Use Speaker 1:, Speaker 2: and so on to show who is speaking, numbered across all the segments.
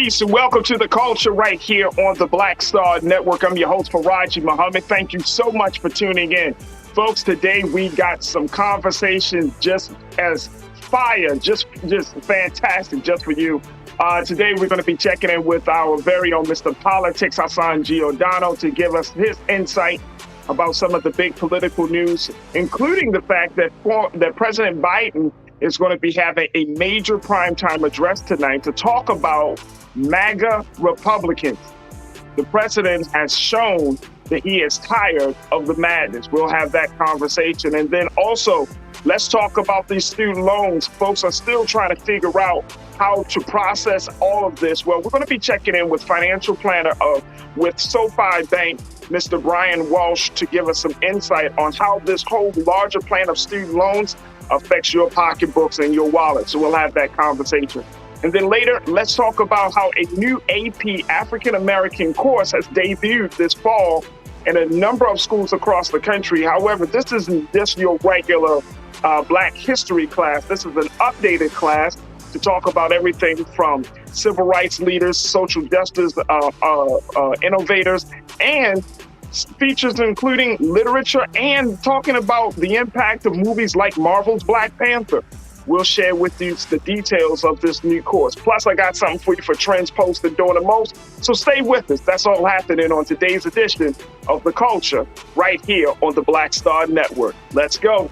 Speaker 1: Peace and welcome to the culture right here on the Black Star Network. I'm your host, Farajii Muhammad. Thank you so much for tuning in. Folks, today we got some conversation just as fire, just fantastic, just for you. Today we're going to be checking in with our very own Mr. Politics, Hassan Giordano, to give us his insight about some of the big political news, including the fact that President Biden is going to be having a major primetime address tonight to talk about MAGA Republicans. The president has shown that he is tired of the madness. We'll have that conversation. And then also, let's talk about these student loans. Folks are still trying to figure out how to process all of this. Well, we're going to be checking in with financial planner with SoFi Bank, Mr. Brian Walsh, to give us some insight on how this whole larger plan of student loans affects your pocketbooks and your wallet. So we'll have that conversation. And then later, let's talk about how a new AP African American course has debuted this fall in a number of schools across the country. However, this isn't just your regular Black history class. This is an updated class to talk about everything from civil rights leaders, social justice innovators, and features including literature and talking about the impact of movies like Marvel's Black Panther. We'll share with you the details of this new course. Plus, I got something for you for Trends Post and Doing the Most. So stay with us. That's all happening on today's edition of The Culture right here on the Black Star Network. Let's go.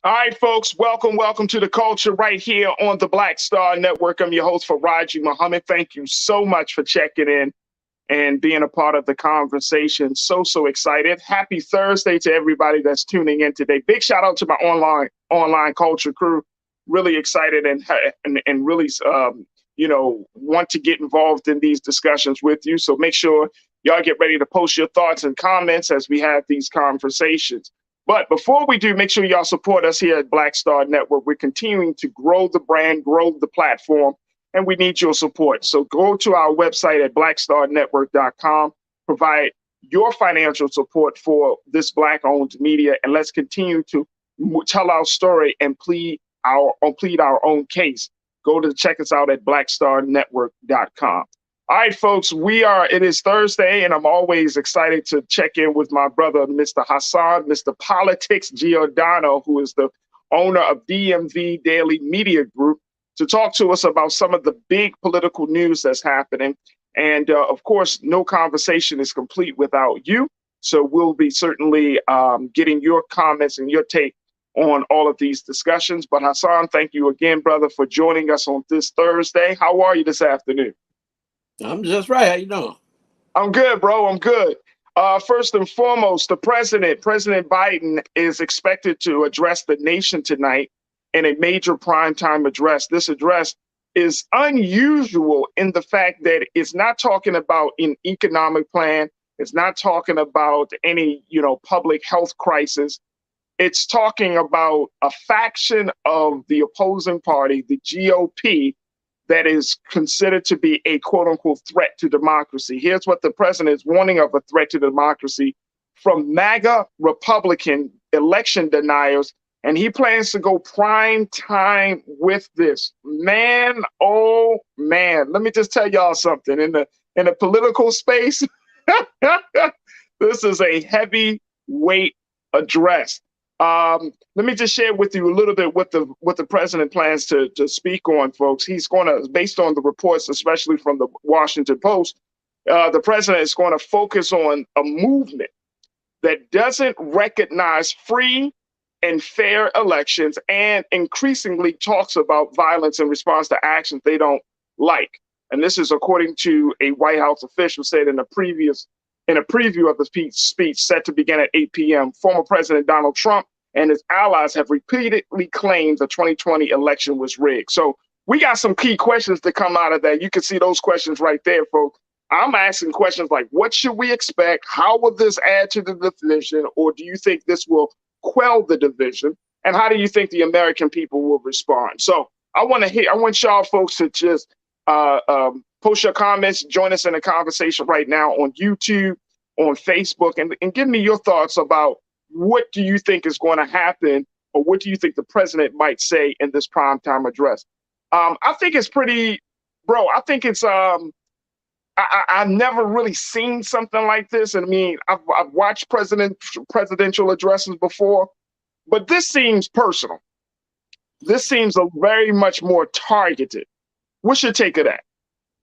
Speaker 1: All right, folks, welcome to the culture right here on the Black Star Network. I'm your host, Farajii Muhammad. Thank you so much for checking in and being a part of the conversation. So excited. Happy Thursday to everybody that's tuning in today. Big shout out to my online culture crew. Really excited and really, want to get involved in these discussions with you. So make sure y'all get ready to post your thoughts and comments as we have these conversations. But before we do, make sure y'all support us here at Black Star Network. We're continuing to grow the brand, grow the platform, and we need your support. So go to our website at blackstarnetwork.com, provide your financial support for this Black-owned media, and let's continue to tell our story and plead our own case. Check us out at blackstarnetwork.com. All right, folks, it is Thursday, and I'm always excited to check in with my brother, Mr. Hassan, Mr. Politics Giordano, who is the owner of DMV Daily Media Group, to talk to us about some of the big political news that's happening. And of course, no conversation is complete without you. So we'll be certainly getting your comments and your take on all of these discussions. But Hassan, thank you again, brother, for joining us on this Thursday. How are you this afternoon?
Speaker 2: I'm just right. How you doing?
Speaker 1: I'm good, bro. I'm good. First and foremost, President Biden is expected to address the nation tonight in a major primetime address. This address is unusual in the fact that it's not talking about an economic plan. It's not talking about any, public health crisis. It's talking about a faction of the opposing party, the GOP, that is considered to be a quote unquote threat to democracy. Here's what the president is warning of: a threat to democracy from MAGA Republican election deniers. And he plans to go prime time with this. Man, oh man, let me just tell y'all something. In the political space, this is a heavyweight address. Let me just share with you a little bit what the president plans to speak on, folks. He's going to, based on the reports, especially from the Washington Post, the president is going to focus on a movement that doesn't recognize free and fair elections and increasingly talks about violence in response to actions they don't like. And this is according to a White House official said in a preview of the speech set to begin at 8 p.m., former President Donald Trump and his allies have repeatedly claimed the 2020 election was rigged. So we got some key questions to come out of that. You can see those questions right there, folks. I'm asking questions like, what should we expect? How will this add to the division? Or do you think this will quell the division? And how do you think the American people will respond? So I want y'all folks to just post your comments, join us in the conversation right now on YouTube, on Facebook, and give me your thoughts about what do you think is going to happen, or what do you think the president might say in this primetime address? I think it's pretty, bro. I think it's I've never really seen something like this. And I mean, I've watched presidential addresses before, but this seems personal. This seems a very much more targeted. What's your take of that?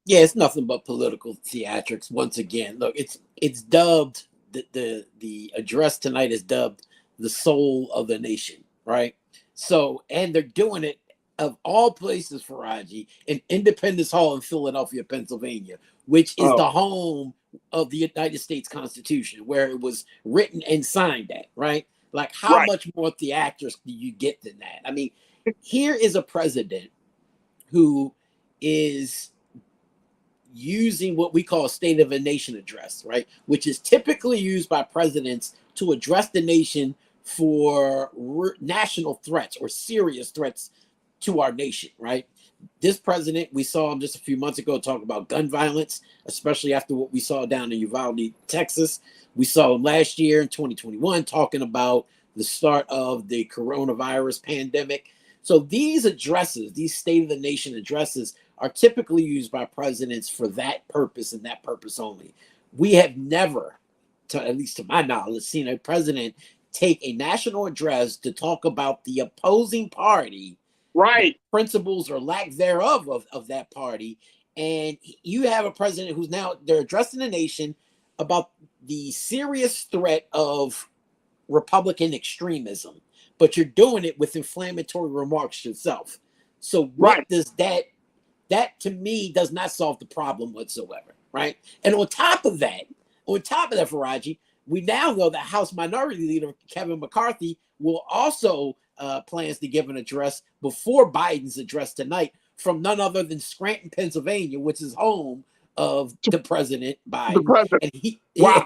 Speaker 2: Yeah, it's nothing but political theatrics. Once again, look, it's dubbed the address tonight is dubbed the soul of the nation, right? So, and they're doing it of all places, Farajii, in Independence Hall in Philadelphia, Pennsylvania, which is
Speaker 1: Oh,
Speaker 2: the home of the United States Constitution, where it was written and signed at, right? Like, how
Speaker 1: right,
Speaker 2: much more theatrics do you get than that? I mean, here is a president who is using what we call a State of a Nation address, right? Which is typically used by presidents to address the nation for national threats or serious threats to our nation, right? This president, we saw him just a few months ago talk about gun violence, especially after what we saw down in Uvalde, Texas. We saw him last year in 2021 talking about the start of the coronavirus pandemic. So these addresses, these State of the Nation addresses, are typically used by presidents for that purpose and that purpose only. We have never, at least to my knowledge, seen a president take a national address to talk about the opposing party, the
Speaker 1: right.
Speaker 2: principles or lack thereof of that party. And you have a president who's now, they're addressing the nation about the serious threat of Republican extremism, but you're doing it with inflammatory remarks yourself. So what
Speaker 1: Right.
Speaker 2: does that to me does not solve the problem whatsoever, right? And on top of that, Farajii, we now know that House Minority Leader Kevin McCarthy will also plans to give an address before Biden's address tonight from none other than Scranton, Pennsylvania, which is home of
Speaker 1: To
Speaker 2: the President
Speaker 1: the
Speaker 2: Biden,
Speaker 1: president.
Speaker 2: and
Speaker 1: Wow.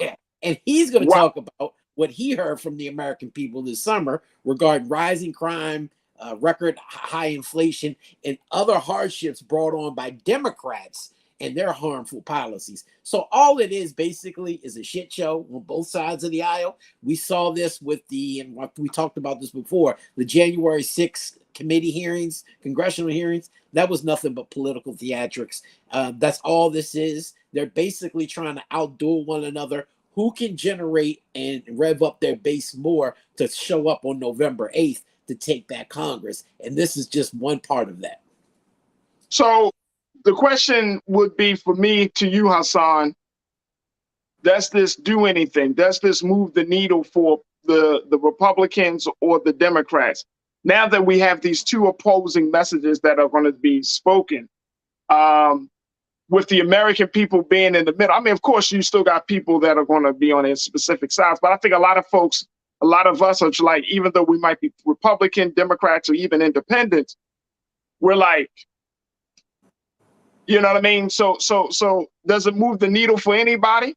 Speaker 2: he's going to
Speaker 1: Wow.
Speaker 2: talk about what he heard from the American people this summer regarding rising crime, record high inflation, and other hardships brought on by Democrats and their harmful policies. So all it is basically is a shit show on both sides of the aisle. We saw this with and we talked about this before, the January 6th committee hearings, congressional hearings. That was nothing but political theatrics. That's all this is. They're basically trying to outduel one another. Who can generate and rev up their base more to show up on November 8th to take back Congress? And this is just one part of that.
Speaker 1: So the question would be for me to you, Hassan, does this do anything? Does this move the needle for the Republicans or the Democrats? Now that we have these two opposing messages that are going to be spoken, um, with the American people being in the middle. I mean, of course, you still got people that are going to be on their specific sides, but I think a lot of folks, a lot of us are like, even though we might be Republican, Democrats, or even independents, we're like, you know what I mean? So does it move the needle for anybody?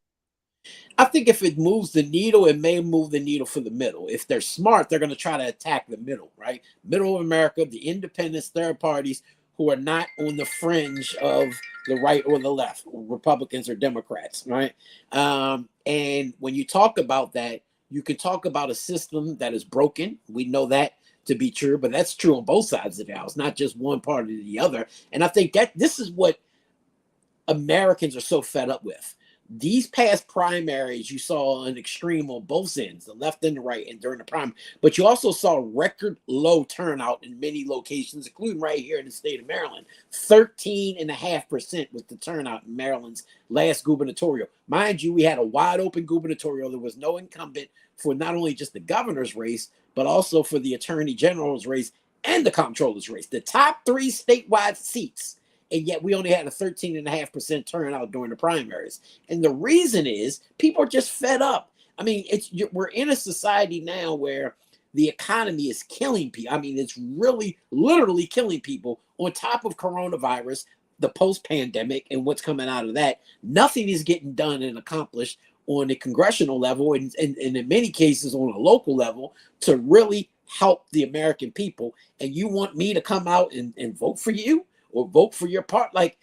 Speaker 2: I think if it moves the needle, it may move the needle for the middle. If they're smart, they're going to try to attack the middle, right? Middle of America, the independents, third parties who are not on the fringe of the right or the left, Republicans or Democrats, right? And when you talk about that, you can talk about a system that is broken. We know that to be true, but that's true on both sides of the house, not just one party or the other. And I think that this is what Americans are so fed up with. These past primaries, you saw an extreme on both ends, the left and the right, and during the primary. But you also saw record low turnout in many locations, including right here in the state of Maryland. 13.5% was the turnout in Maryland's last gubernatorial. Mind you, we had a wide open gubernatorial. There was no incumbent for not only just the governor's race, but also for the attorney general's race and the comptroller's race. The top three statewide seats, and yet we only had a 13.5% turnout during the primaries. And the reason is people are just fed up. I mean, we're in a society now where the economy is killing people. I mean, it's really literally killing people on top of coronavirus. the post-pandemic and what's coming out of that, nothing is getting done and accomplished on the congressional level and in many cases on a local level to really help the American people. And you want me to come out and vote for you or vote for your part? Like,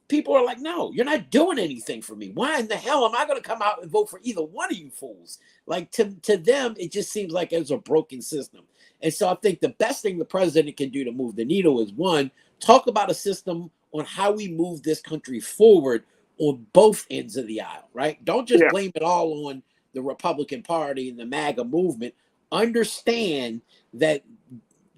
Speaker 2: people are like, no, you're not doing anything for me. Why in the hell am I going to come out and vote for either one of you fools? Like, to them, it just seems like it's a broken system. And so I think the best thing the president can do to move the needle is, one, talk about a system on how we move this country forward on both ends of the aisle, right? Don't just
Speaker 1: Yeah.
Speaker 2: blame it all on the Republican Party and the MAGA movement. Understand that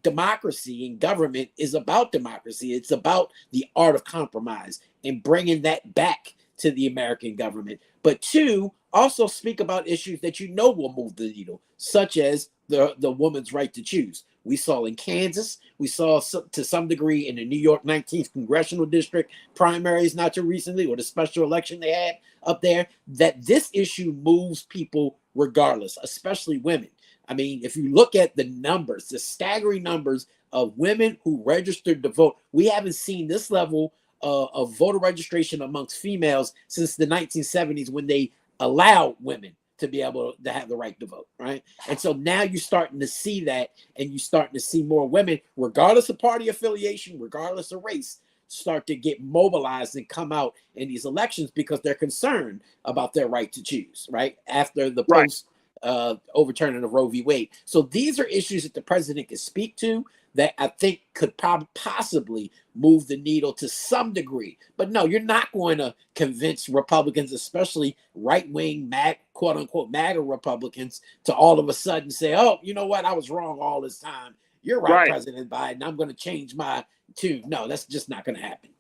Speaker 2: democracy and government is about democracy. It's about the art of compromise and bringing that back to the American government. But two, also speak about issues that you know will move the needle, such as the woman's right to choose. We saw in Kansas, we saw to some degree in the New York 19th congressional district primaries not too recently, or the special election they had up there, that this issue moves people regardless, especially women. I mean, if you look at the numbers, the staggering numbers of women who registered to vote, we haven't seen this level of voter registration amongst females since the 1970s, when they allowed women to be able to have the right to vote, right? And so now you're starting to see that, and you're starting to see more women, regardless of party affiliation, regardless of race, start to get mobilized and come out in these elections because they're concerned about their right to choose, right? After the
Speaker 1: Right.
Speaker 2: post overturning of Roe v. Wade. So these are issues that the president can speak to that I think could possibly move the needle to some degree. But no, you're not going to convince Republicans, especially right-wing, quote unquote, MAGA Republicans, to all of a sudden say, oh, you know what? I was wrong all this time. You're right,
Speaker 1: Right.
Speaker 2: President Biden. I'm going to change my tune. No, that's just not going to happen.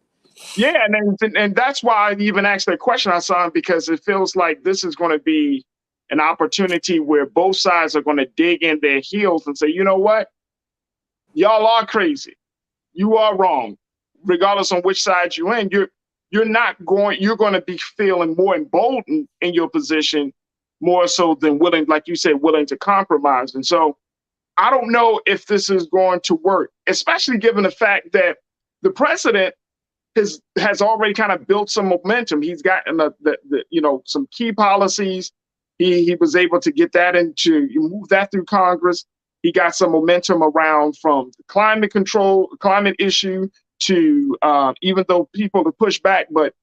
Speaker 1: Yeah, and that's why I even asked that question, Hassan, because it feels like this is going to be an opportunity where both sides are going to dig in their heels and say, you know what? Y'all are crazy. You are wrong. Regardless on which side you're in, you're going to be feeling more emboldened in your position, more so than willing, like you said, willing to compromise. And so I don't know if this is going to work, especially given the fact that the president has already kind of built some momentum. He's gotten some key policies. He was able to get that move that through Congress. He got some momentum around from the climate issue to even though people have pushed back, but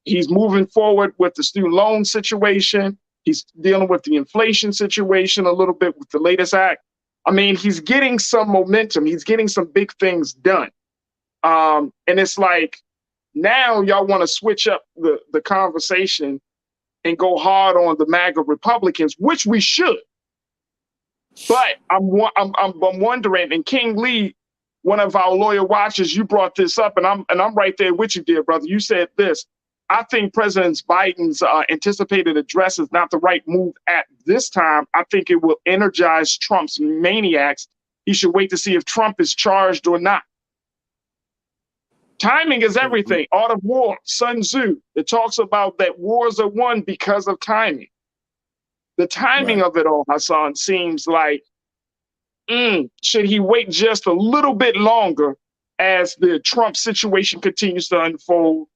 Speaker 1: he's moving forward with the student loan situation. He's dealing with the inflation situation a little bit with the latest act. I mean, he's getting some momentum. He's getting some big things done. And it's like, now y'all want to switch up the conversation and go hard on the MAGA Republicans, which we should. But I'm wondering, and King Lee, one of our lawyer watchers, you brought this up, and I'm right there with you, dear brother. You said this. I think President Biden's anticipated address is not the right move at this time. I think it will energize Trump's maniacs. He should wait to see if Trump is charged or not. Timing is everything. Art of War, Sun Tzu. It talks about that wars are won because of timing. The timing of it all, Hassan, seems like, should he wait just a little bit longer as the Trump situation continues to unfold?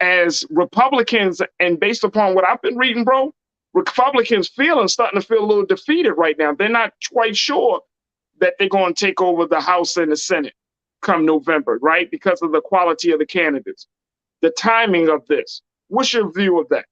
Speaker 1: As Republicans, and based upon what I've been reading, bro, Republicans starting to feel a little defeated right now. They're not quite sure that they're going to take over the House and the Senate come November, right? Because of the quality of the candidates. The timing of this. What's your view of that?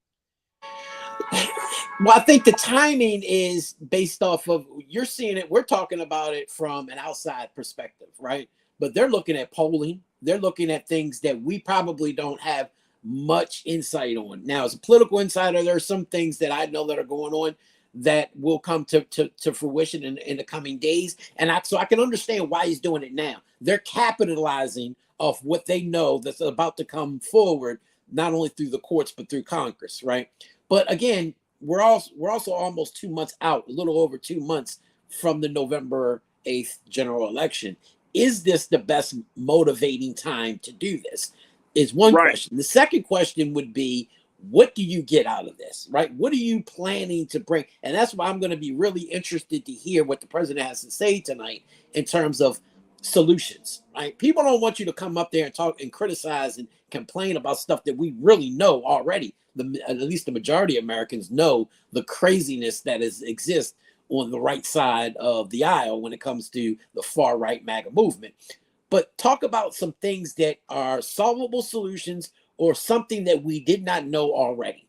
Speaker 2: Well, I think the timing is based off of, you're seeing it, we're talking about it from an outside perspective, right? But they're looking at polling. They're looking at things that we probably don't have much insight on. Now, as a political insider, there are some things that I know that are going on that will come to fruition in the coming days. And so I can understand why he's doing it now. They're capitalizing off what they know that's about to come forward, not only through the courts, but through Congress, right? But again, we're also almost 2 months out, a little over 2 months from the November 8th general election. Is this the best motivating time to do this? Is one question. The second question would be, what do you get out of this, right? What are you planning to bring? And that's why I'm going to be really interested to hear what the president has to say tonight in terms of solutions, right? People don't want you to come up there and talk and criticize and complain about stuff that we really know already. At least the majority of Americans know the craziness that exists on the right side of the aisle when it comes to the far right MAGA movement. But talk about some things that are solvable solutions or something that we did not know already.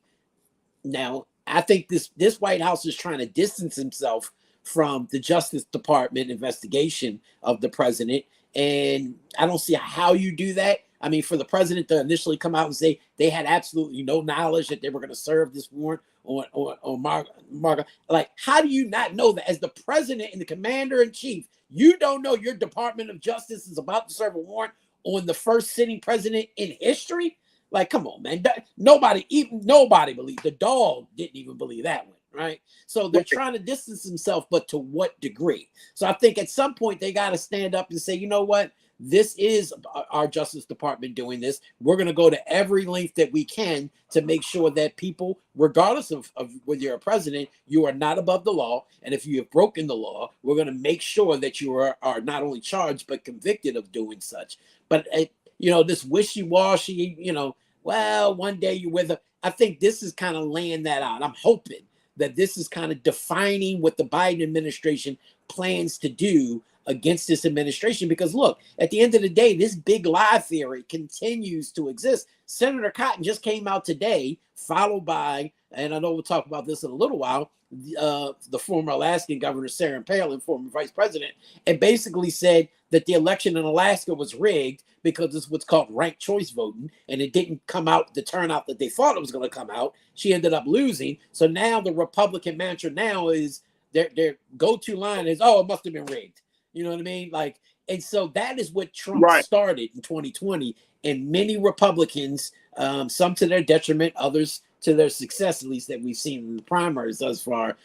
Speaker 2: Now, I think this White House is trying to distance himself from the Justice Department investigation of the president, and I don't see how you do that. I mean, for the president to initially come out and say they had absolutely no knowledge that they were going to serve this warrant on Marga, like, how do you not know that as the president and the commander in chief, you don't know your Department of Justice is about to serve a warrant on the first sitting president in history? Like, come on, man. Nobody believed. The dog didn't even believe that one, right? So they're trying to distance themselves, but to what degree? So I think at some point they got to stand up and say, you know what? This is our Justice Department doing this. We're going to go to every length that we can to make sure that people, regardless of whether you're a president, you are not above the law. And if you have broken the law, we're going to make sure that you are not only charged, but convicted of doing such. But, this wishy-washy, well, one day you're with her. I think this is kind of laying that out. I'm hoping that this is kind of defining what the Biden administration plans to do against this administration. Because look, at the end of the day, this big lie theory continues to exist. Senator Cotton just came out today, followed by, and I know we'll talk about this in a little while, the former Alaskan governor, Sarah Palin, former vice president, and basically said that the election in Alaska was rigged because it's what's called ranked choice voting, and it didn't come out the turnout that they thought it was going to come out. She ended up losing. So now the Republican mantra now is their go-to line is, oh, it must have been rigged. You know what I mean? Like, and so that is what Trump started in 2020. And many Republicans, some to their detriment, others to their success, at least that we've seen in the primaries thus far,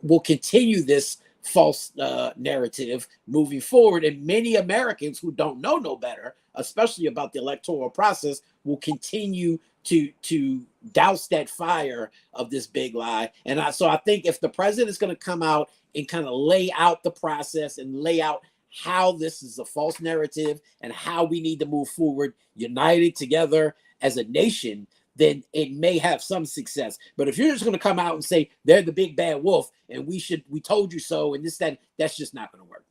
Speaker 2: will continue this false narrative moving forward. And many Americans who don't know no better, especially about the electoral process, will continue to douse that fire of this big lie. And so I think if the president is going to come out and kind of lay out the process and lay out how this is a false narrative and how we need to move forward, united together as a nation, then it may have some success. But if you're just going to come out and say they're the big bad wolf and we told you so, and that's just not going to work.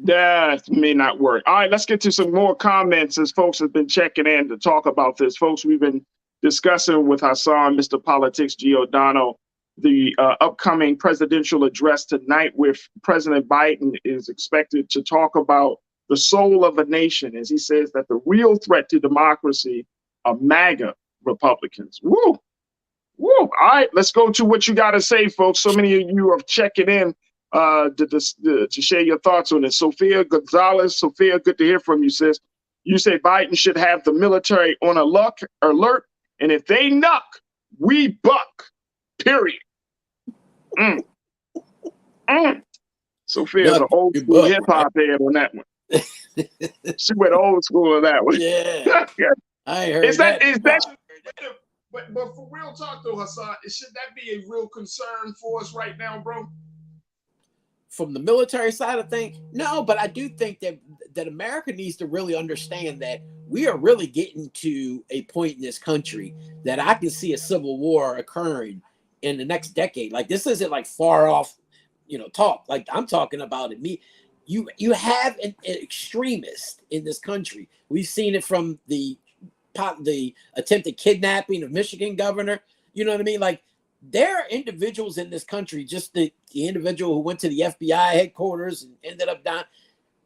Speaker 1: That may not work. All right, let's get to some more comments as folks have been checking in to talk about this. Folks, we've been discussing with Hassan, Mr. Politics Giordano, the upcoming presidential address tonight, with President Biden is expected to talk about the soul of a nation, as he says that the real threat to democracy are MAGA Republicans. Woo! Woo! All right, let's go to what you got to say, folks. So many of you are checking in to share your thoughts on it. Sophia Gonzalez, Sophia, good to hear from you, sis. You say Biden should have the military on alert, and if they knock, we buck. Period. Sophia's an old school hip hop head on that one. She went old school on that one.
Speaker 2: Yeah. I heard
Speaker 1: but for real talk though, Hassan, should that be a real concern for us right now, bro?
Speaker 2: From the military side of things, no, but I do think that America needs to really understand that we are really getting to a point in this country that I can see a civil war occurring in the next decade. Like, this isn't like far off, talk. Like, I'm talking about it. You have an extremist in this country. We've seen it from the attempted kidnapping of Michigan governor. You know what I mean? Like, there are individuals in this country, just the individual who went to the FBI headquarters and ended up down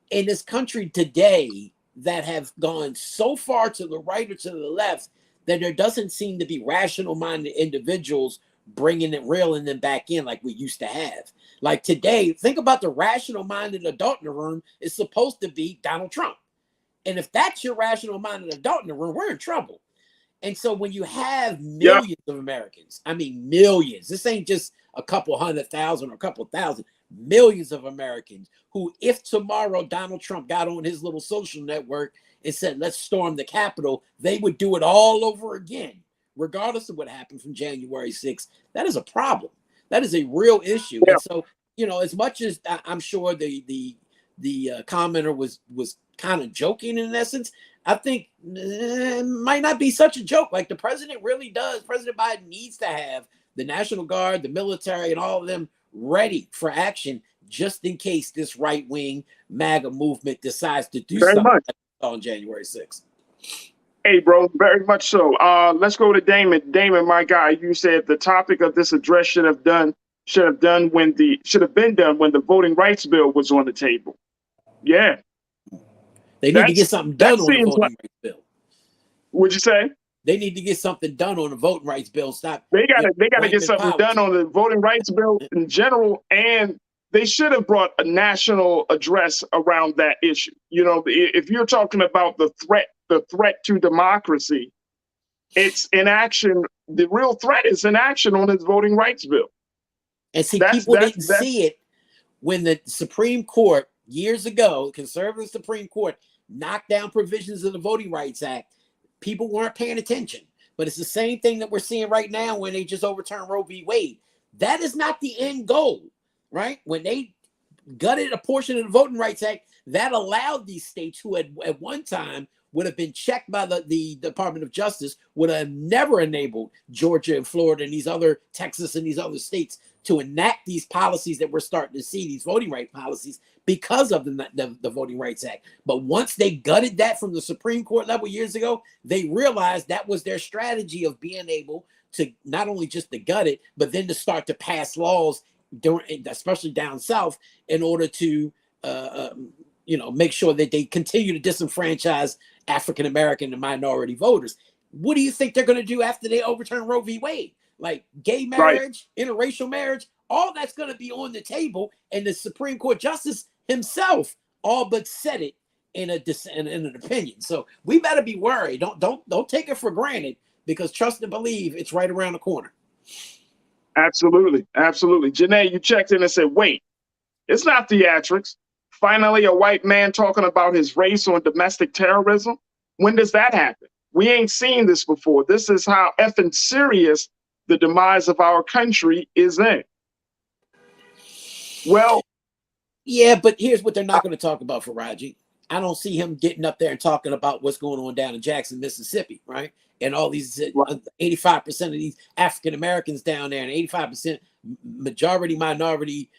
Speaker 2: in this country today, that have gone so far to the right or to the left that there doesn't seem to be rational-minded individuals bringing it, reeling them back in like we used to have. Like today, think about the rational-minded adult in the room is supposed to be Donald Trump. And if that's your rational-minded adult in the room, we're in trouble. And so when you have millions of Americans, I mean millions, this ain't just a couple 100,000 or a couple thousand, millions of Americans who, if tomorrow Donald Trump got on his little social network and said, let's storm the Capitol, they would do it all over again, regardless of what happened from January 6th. That is a problem. That is a real issue. And so, as much as I'm sure the commenter was kind of joking in essence. I think it might not be such a joke. Like the president really does. President Biden needs to have the National Guard, the military, and all of them ready for action just in case this right-wing MAGA movement decides to do
Speaker 1: Very
Speaker 2: something
Speaker 1: much.
Speaker 2: on January 6th.
Speaker 1: Hey, bro, very much so. Let's go to Damon. Damon, my guy, you said the topic of this address should have been done when the voting rights bill was on the table. Yeah.
Speaker 2: They need to get something done on the voting rights bill.
Speaker 1: What'd you say?
Speaker 2: They need to get something done on the voting rights bill. Stop.
Speaker 1: They gotta get something done on the voting rights bill in general, and they should have brought a national address around that issue. You know, if you're talking about the threat to democracy, it's in action. The real threat is in action on this voting rights bill.
Speaker 2: And see, people didn't see it when the Supreme Court years ago, conservative Supreme Court, knocked down provisions of the Voting Rights Act. People weren't paying attention. But it's the same thing that we're seeing right now when they just overturned Roe v. Wade. That is not the end goal, right? When they gutted a portion of the Voting Rights Act, that allowed these states who had at one time would have been checked by the Department of Justice, would have never enabled Georgia and Florida and these other, Texas and these other states to enact these policies that we're starting to see, these voting rights policies, because of the Voting Rights Act. But once they gutted that from the Supreme Court level years ago, they realized that was their strategy of being able to not only just to gut it, but then to start to pass laws, especially down south, in order to make sure that they continue to disenfranchise African American and minority voters. What do you think they're going to do after they overturn Roe v. Wade? Like gay marriage, interracial marriage, all that's going to be on the table, and the Supreme Court Justice himself all but said it in an opinion. So we better be worried. Don't take it for granted, because trust and believe it's right around the corner.
Speaker 1: Absolutely, absolutely. Janae, you checked in and said, "Wait, it's not theatrics. Finally, a white man talking about his race on domestic terrorism. When does that happen? We ain't seen this before. This is how effing serious the demise of our country is in." Well,
Speaker 2: yeah, but here's what they're not going to talk about, Farajii. I don't see him getting up there and talking about what's going on down in Jackson, Mississippi, right? And all these 85% of these African Americans down there, and 85% majority minority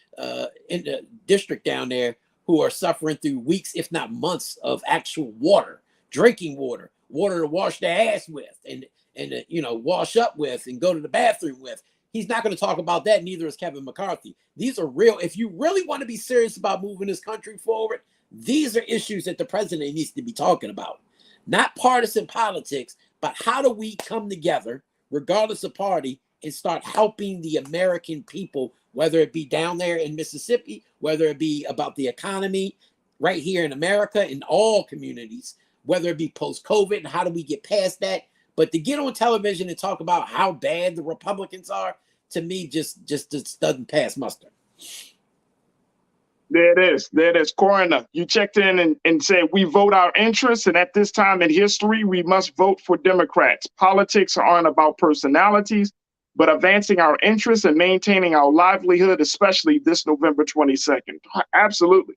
Speaker 2: in the district down there, who are suffering through weeks, if not months, of actual water, drinking water to wash their ass with, and wash up with, and go to the bathroom with. He's not going to talk about that. Neither is Kevin McCarthy. These are real. If you really want to be serious about moving this country forward, these are issues that the president needs to be talking about. Not partisan politics, but how do we come together, regardless of party, and start helping the American people, whether it be down there in Mississippi, whether it be about the economy right here in America, in all communities, whether it be post-COVID, and how do we get past that? But to get on television and talk about how bad the Republicans are, to me, just doesn't pass muster.
Speaker 1: There it is. There it is. Coroner, you checked in and said, "We vote our interests, and at this time in history, we must vote for Democrats. Politics aren't about personalities, but advancing our interests and maintaining our livelihood, especially this November 22nd. Absolutely.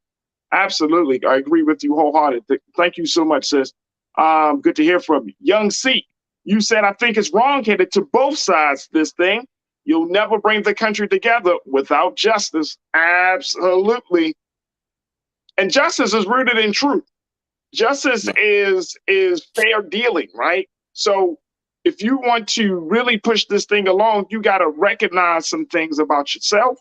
Speaker 1: Absolutely. I agree with you wholeheartedly. Thank you so much, sis. Good to hear from you. Young C, you said, "I think it's wrong-headed to both sides, this thing. You'll never bring the country together without justice." Absolutely. And justice is rooted in truth. Justice is fair dealing, right? So if you want to really push this thing along, you got to recognize some things about yourself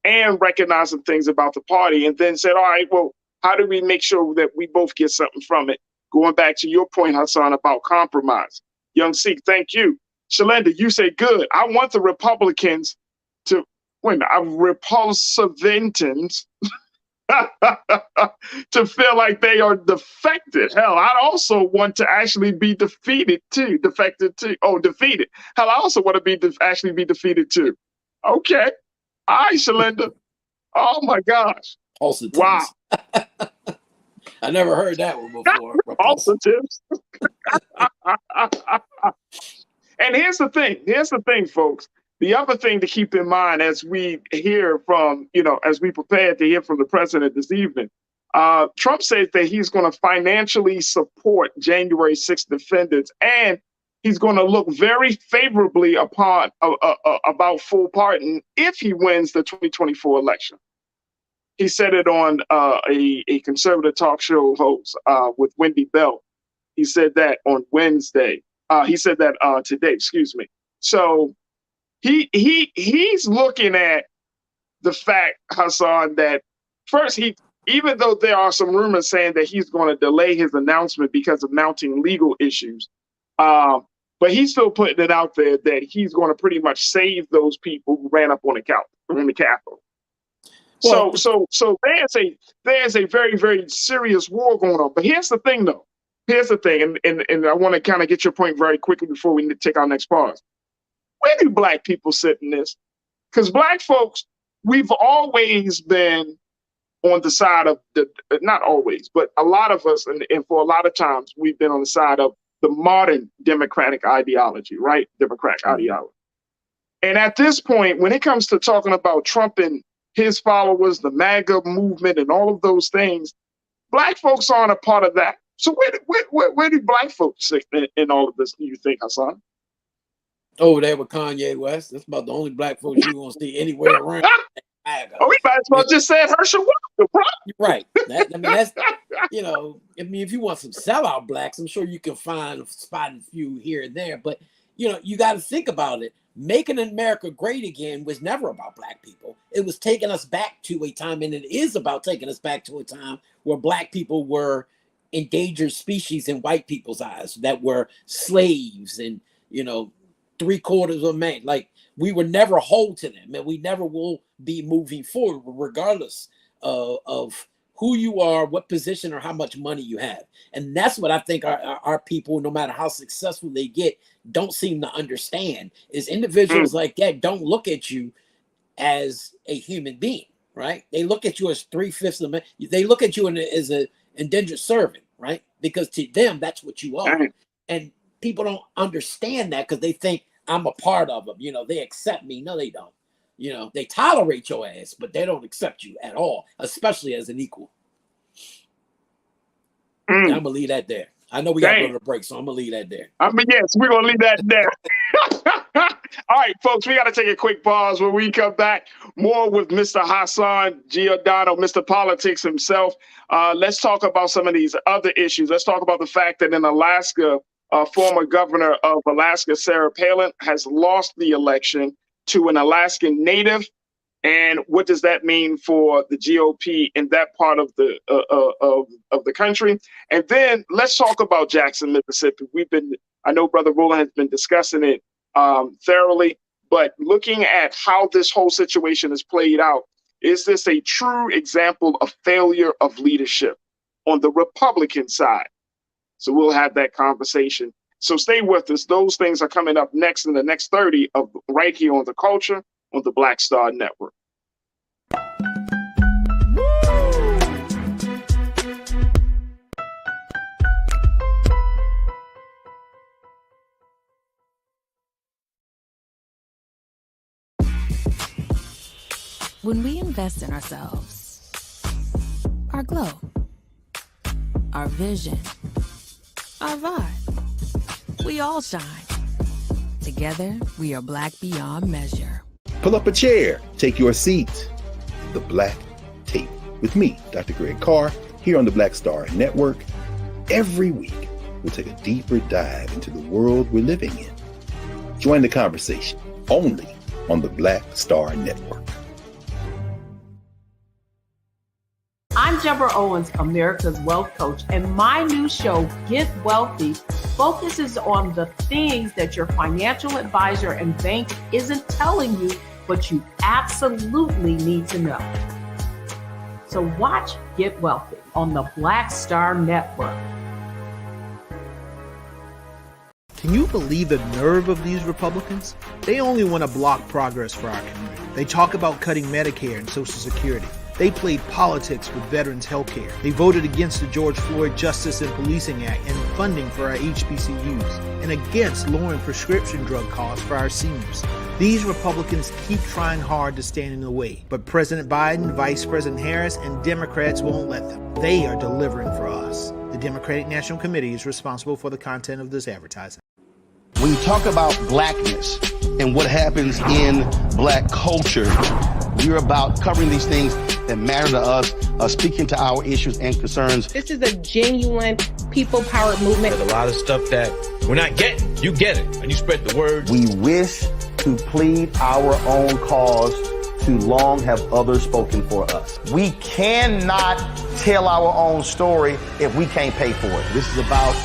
Speaker 1: and recognize some things about the party, and then said, all right, well, how do we make sure that we both get something from it? Going back to your point, Hassan, about compromise. Young Sikh, thank you. Shalinda, you say, good. I want the Republicans to, Repulsivantons to feel like they are defected. Hell, I also want to actually be defeated too. Defected too. Oh, defeated. Hell, I also want to be actually be defeated too. Okay. All right, Shalinda. Oh my gosh. Wow.
Speaker 2: I never heard that one before.
Speaker 1: Repulsatives. And here's the thing, folks. The other thing to keep in mind as we hear from, as we prepare to hear from the president this evening, Trump said that he's going to financially support January 6th defendants, and he's going to look very favorably upon about full pardon if he wins the 2024 election. He said it on a conservative talk show host with Wendy Bell. He said that on Wednesday. He said that today, excuse me. So he's looking at the fact, Hassan, that first, even though there are some rumors saying that he's going to delay his announcement because of mounting legal issues, but he's still putting it out there that he's going to pretty much save those people who ran up on the Capitol. Well, so there's a very, very serious war going on. But here's the thing, though. Here's the thing, and I want to kind of get your point very quickly before we take our next pause. Where do black people sit in this? Because black folks, we've always been on the side of not always, but a lot of us, and for a lot of times, we've been on the side of the modern democratic ideology, right? Democratic ideology. And at this point, when it comes to talking about Trump and his followers, the MAGA movement, and all of those things, black folks aren't a part of that. So where do black folks sit in all of this, do you think, Hassan?
Speaker 2: Over there with Kanye West. That's about the only black folks you're going to see anywhere around.
Speaker 1: Oh, we might as well just say Herschel Walker.
Speaker 2: Right. That's, if you want some sellout blacks, I'm sure you can find a few here and there. But, you got to think about it. Making America great again was never about black people. It was taking us back to a time, and it is about taking us back to a time where black people were endangered species in white people's eyes, that were slaves and, 3/4 of man. Like, we were never whole to them, and we never will be moving forward, regardless of who you are, what position, or how much money you have. And that's what I think our people, no matter how successful they get, don't seem to understand, is individuals like that don't look at you as a human being, right? They look at you as 3/5 of man. They look at you as an indentured servant, right? Because to them, that's what you are. And people don't understand that because they think I'm a part of them. They accept me. No, they don't. They tolerate your ass, but they don't accept you at all, especially as an equal. I'm going to leave that there. I know we got to go to the break, so I'm going to leave that there.
Speaker 1: Yes, we're going to leave that there. All right, folks, we got to take a quick pause. When we come back, more with Mr. Hassan Giordano, Mr. Politics himself. Let's talk about some of these other issues. Let's talk about the fact that in Alaska, former governor of Alaska, Sarah Palin, has lost the election to an Alaskan native. And what does that mean for the GOP in that part of the country? And then let's talk about Jackson, Mississippi. I know Brother Roland has been discussing it thoroughly, but looking at how this whole situation is played out, is this a true example of failure of leadership on the Republican side? So we'll have that conversation. So stay with us. Those things are coming up next in the next 30 of right here on The Culture on the Black Star Network.
Speaker 3: When we invest in ourselves, our glow, our vision, our vibe, we all shine. Together, we are black beyond measure.
Speaker 4: Pull up a chair, take your seat. The Black Tape with me, Dr. Greg Carr, here on the Black Star Network. Every week, we'll take a deeper dive into the world we're living in. Join the conversation only on the Black Star Network.
Speaker 5: I'm Deborah Owens, America's Wealth Coach, and my new show, Get Wealthy, focuses on the things that your financial advisor and bank isn't telling you, but you absolutely need to know. So watch Get Wealthy on the Black Star Network.
Speaker 6: Can you believe the nerve of these Republicans? They only want to block progress for our community. They talk about cutting Medicare and Social Security. They played politics with veterans' health care. They voted against the George Floyd Justice and Policing Act and funding for our HBCUs, and against lowering prescription drug costs for our seniors. These Republicans keep trying hard to stand in the way, but President Biden, Vice President Harris, and Democrats won't let them. They are delivering for us. The Democratic National Committee is responsible for the content of this advertising.
Speaker 7: When you talk about blackness and what happens in black culture, we're about covering these things that matter to us, speaking to our issues and concerns.
Speaker 8: This is a genuine people-powered movement.
Speaker 9: There's a lot of stuff that we're not getting. You get it, and you spread the word.
Speaker 7: We wish to plead our own cause. Too long have others spoken for us. We cannot tell our own story if we can't pay for it. This is about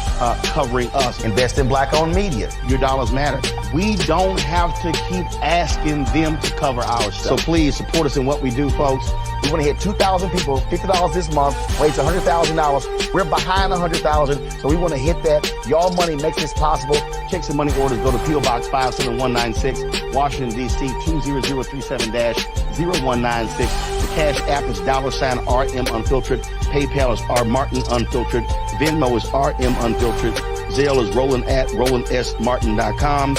Speaker 7: covering us. Invest in black-owned media. Your dollars matter. We don't have to keep asking them to cover our stuff. So please support us in what we do, folks. We want to hit 2,000 people, $50 this month, raise $100,000. We're behind 100,000, so we want to hit that. Y'all money makes this possible. Checks and money orders go to P.O. Box 57196, Washington, D.C. 20037-0196. The Cash App is $RM Unfiltered. PayPal is R Martin Unfiltered. Venmo is RM Unfiltered. Zelle is Roland at RolandSMartin.com.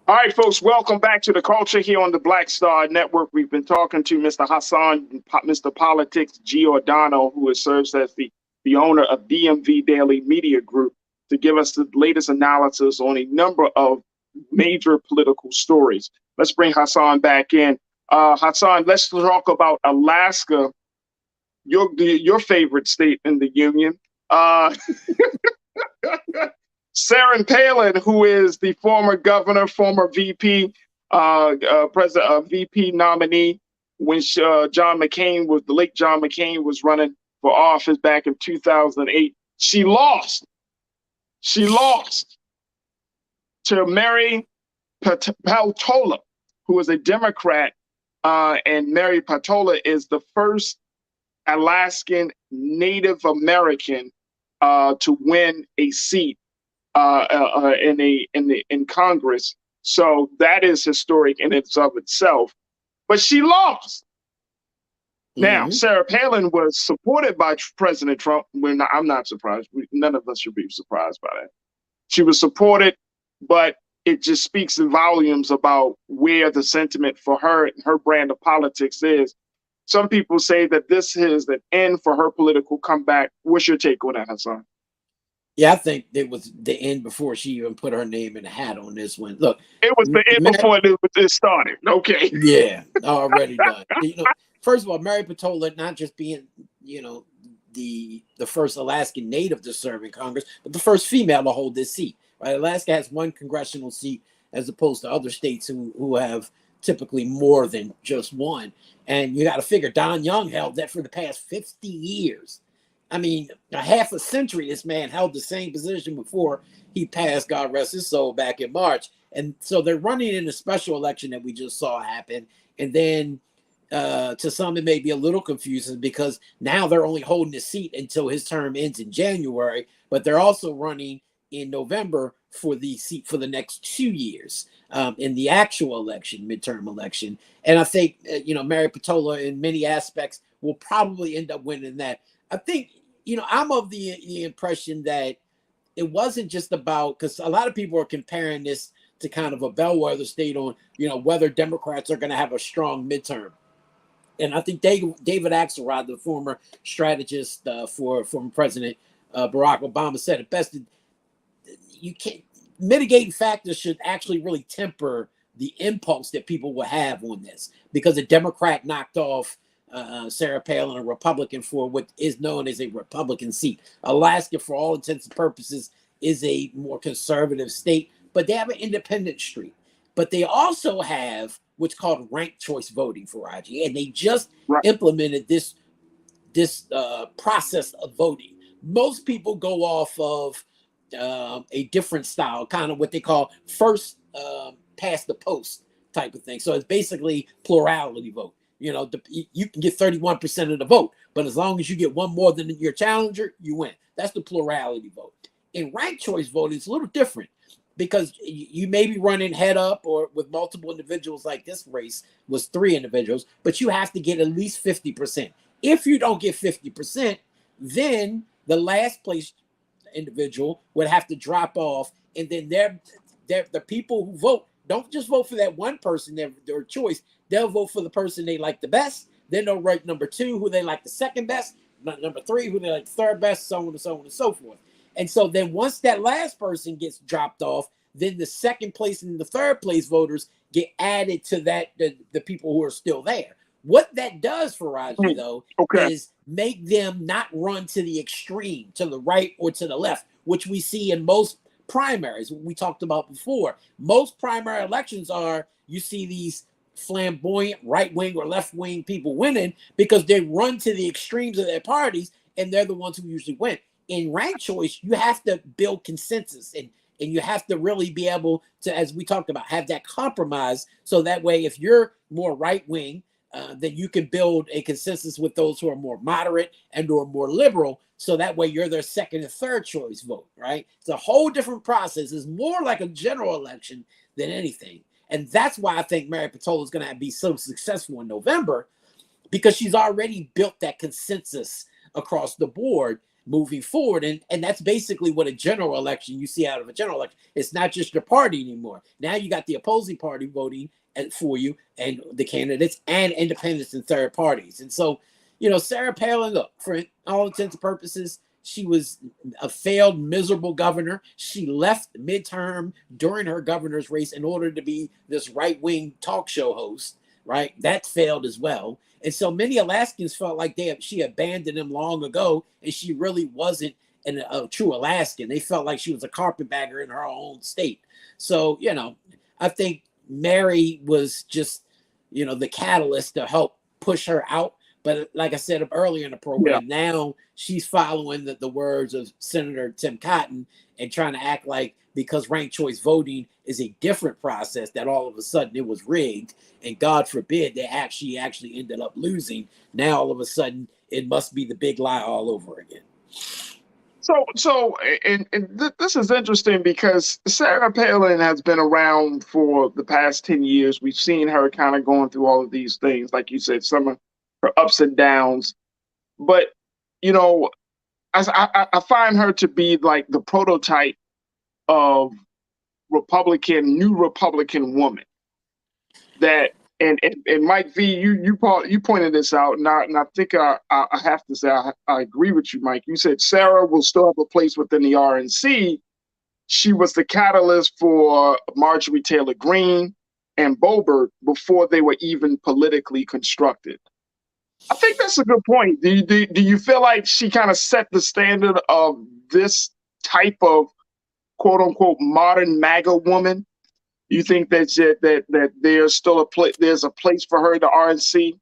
Speaker 1: All right, folks, welcome back to The Culture here on the Black Star Network. We've been talking to Mr. Hassan, Mr. Politics Giordano, who serves as the owner of DMV Daily Media Group, to give us the latest analysis on a number of major political stories. Let's bring Hassan back in. Hassan, let's talk about Alaska, your favorite state in the union. Sarah Palin, who is the former governor, former VP, VP nominee when John McCain was, the late John McCain was running for office back in 2008. She lost. She lost to Mary Peltola, who is a Democrat, and Mary Peltola is the first Alaskan Native American to win a seat in Congress. So that is historic in and of itself. But she lost. Now, Sarah Palin was supported by President Trump. I'm not surprised. None of us should be surprised by that. She was supported, but it just speaks in volumes about where the sentiment for her and her brand of politics is. Some people say that this is the end for her political comeback. What's your take on that, Hassan?
Speaker 2: Yeah, I think it was the end before she even put her name in a hat on this one. Look,
Speaker 1: it was the end before it started. Okay.
Speaker 2: Yeah, already done. First of all, Mary Peltola not just being, the first Alaskan native to serve in Congress, but the first female to hold this seat. Right? Alaska has one congressional seat as opposed to other states who have typically more than just one. And you got to figure Don Young held that for the past 50 years. I mean, a half a century, this man held the same position before he passed, God rest his soul, back in March. And so they're running in a special election that we just saw happen. And then to some, it may be a little confusing because now they're only holding the seat until his term ends in January, but they're also running in November for the seat for the next 2 years in the actual election, midterm election. And I think, Mary Peltola in many aspects will probably end up winning that. I think, I'm of the impression that it wasn't just about, because a lot of people are comparing this to kind of a bellwether state on, whether Democrats are going to have a strong midterm. And I think David Axelrod, the former strategist for former President Barack Obama, said it best. You can't, mitigating factors should actually really temper the impulse that people will have on this, because a Democrat knocked off Sarah Palin, a Republican, for what is known as a Republican seat. Alaska, for all intents and purposes, is a more conservative state, but they have an independent street. But they also have what's called ranked choice voting, Farajii, and they just implemented this process of voting. Most people go off of a different style, kind of what they call first past the post type of thing. So it's basically plurality vote. You can get 31% of the vote, but as long as you get one more than your challenger, you win. That's the plurality vote. In ranked choice voting, it's a little different. because you may be running head up or with multiple individuals, like this race was 3 individuals, but you have to get at least 50%. If you don't get 50%, then the last place individual would have to drop off, and then the people who vote don't just vote for that one person, their choice. They'll vote for the person they like the best. Then they'll write number 2, who they like the second best, number 3, who they like the third best, so on and so on and so forth. And so then once that last person gets dropped off, then the second place and the third place voters get added to that, the people who are still there. What that does for Farajii, though, is make them not run to the extreme, to the right or to the left, which we see in most primaries, we talked about before. Most primary elections are, you see these flamboyant right-wing or left-wing people winning because they run to the extremes of their parties, and they're the ones who usually win. In ranked choice, you have to build consensus, and you have to really be able to, as we talked about, have that compromise. So that way, if you're more right-wing, then you can build a consensus with those who are more moderate and or more liberal. So that way, you're their second and third choice vote, right? It's a whole different process. It's more like a general election than anything. And that's why I think Mary Patola is going to be so successful in November, because she's already built that consensus across the board moving forward. And that's basically what a general election you see out of a general election. It's not just your party anymore. Now you got the opposing party voting for you, and the candidates and independents and third parties. And so, Sarah Palin, look, for all intents and purposes, she was a failed, miserable governor. She left midterm during her governor's race in order to be this right-wing talk show host, right? That failed as well. And so many Alaskans felt like she abandoned them long ago, and she really wasn't a true Alaskan. They felt like she was a carpetbagger in her own state. So, I think Mary was just, the catalyst to help push her out. But like I said earlier in the program, now she's following the words of Senator Tim Cotton and trying to act like, because ranked choice voting is a different process, that all of a sudden it was rigged, and God forbid they actually ended up losing. Now all of a sudden it must be the big lie all over again.
Speaker 1: So, this is interesting because Sarah Palin has been around for the past 10 years. We've seen her kind of going through all of these things, like you said, some of her ups and downs. But, I find her to be like the prototype of new Republican woman. That and Mike V, you pointed this out, and I think I have to say I agree with you, Mike. You said Sarah will still have a place within the RNC. She was the catalyst for Marjorie Taylor Greene and Boebert before they were even politically constructed. I think that's a good point. Do you feel like she kind of set the standard of this type of quote unquote modern MAGA woman? You think that there's still there's a place for her in the RNC?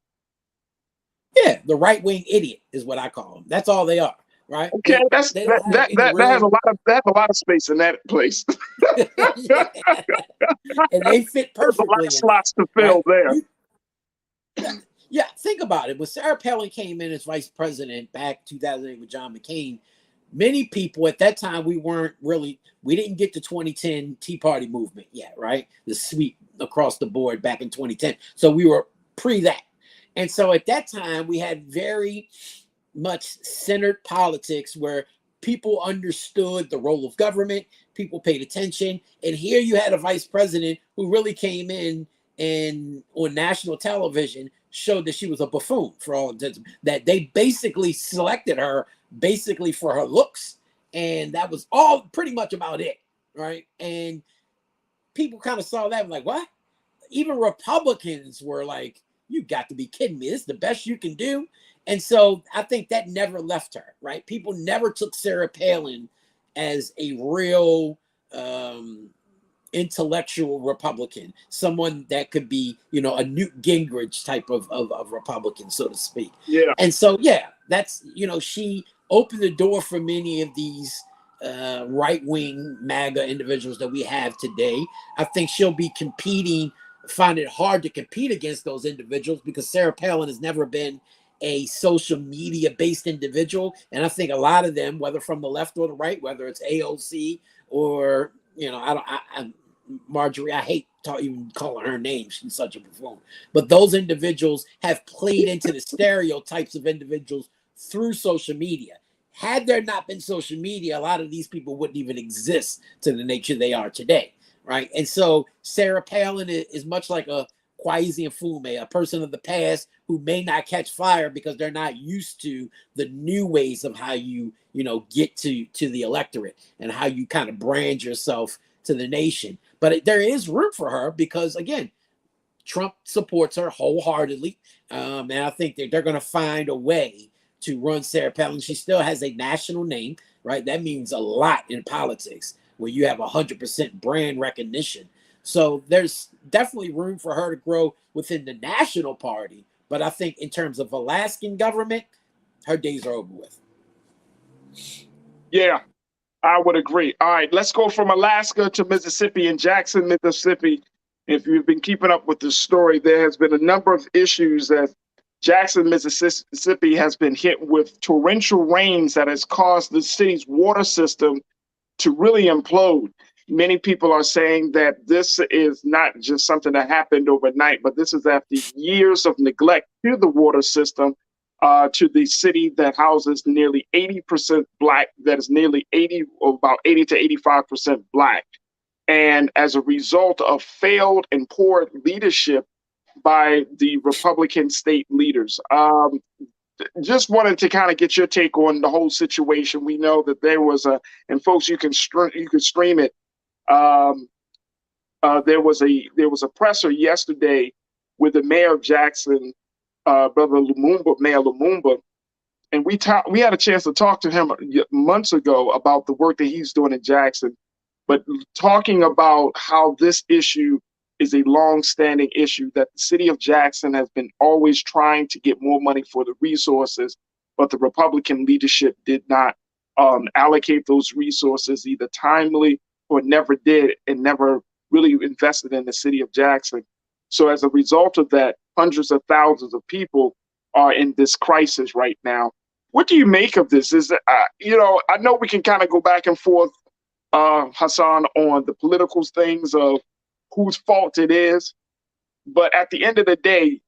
Speaker 2: Yeah, the right wing idiot is what I call them. That's all they are, right?
Speaker 1: Okay, that has a lot of space in that place.
Speaker 2: And they fit perfectly.
Speaker 1: There's a lot of slots to fill there.
Speaker 2: Yeah, think about it. When Sarah Palin came in as vice president back 2008 with John McCain, many people at that time, we didn't get the 2010 Tea Party movement yet, right? The sweep across the board back in 2010. So we were pre that. And so at that time, we had very much centered politics where people understood the role of government, people paid attention. And here you had a vice president who really came in and on national television showed that she was a buffoon for all intents, that they basically selected her basically for her looks, and that was all pretty much about it, right? And people kind of saw that and like, what? Even Republicans were like, you got to be kidding me, this is the best you can do. And so I think that never left her, right? People never took Sarah Palin as a real intellectual Republican, someone that could be, a Newt Gingrich type of Republican, so to speak.
Speaker 1: Yeah.
Speaker 2: And so, that's, she opened the door for many of these right-wing MAGA individuals that we have today. I think she'll be find it hard to compete against those individuals because Sarah Palin has never been a social media-based individual. And I think a lot of them, whether from the left or the right, whether it's AOC or Marjorie, I hate even calling her name. She's such a buffoon. But those individuals have played into the stereotypes of individuals through social media. Had there not been social media, a lot of these people wouldn't even exist to the nature they are today, right? And so Sarah Palin is much like a Kwesi Mfume, a person of the past who may not catch fire because they're not used to the new ways of how you get to the electorate and how you kind of brand yourself to the nation. But there is room for her because, again, Trump supports her wholeheartedly. And I think that they're going to find a way to run Sarah Palin. She still has a national name, right? That means a lot in politics where you have 100% brand recognition. So there's definitely room for her to grow within the national party. But I think in terms of Alaskan government, her days are over with.
Speaker 1: Yeah, I would agree. All right, let's go from Alaska to Mississippi and Jackson, Mississippi. If you've been keeping up with the story, there has been a number of issues that Jackson, Mississippi has been hit with torrential rains that has caused the city's water system to really implode. Many people are saying that this is not just something that happened overnight, but this is after years of neglect to the water system, to the city that houses nearly 80% Black, that is nearly 80 or about 80 to 85% Black. And as a result of failed and poor leadership by the Republican state leaders. Just wanted to kind of get your take on the whole situation. We know that there was and folks, you can stream it. There was a presser yesterday with the mayor of Jackson, Brother Lumumba, Mayor Lumumba, and we had a chance to talk to him months ago about the work that he's doing in Jackson, but talking about how this issue is a long-standing issue, that the city of Jackson has been always trying to get more money for the resources, but the Republican leadership did not allocate those resources either timely or never did, and never really invested in the city of Jackson. So as a result of that, hundreds of thousands of people are in this crisis right now. What do you make of this? Is I know we can kind of go back and forth, Hassan, on the political things of whose fault it is. But at the end of the day,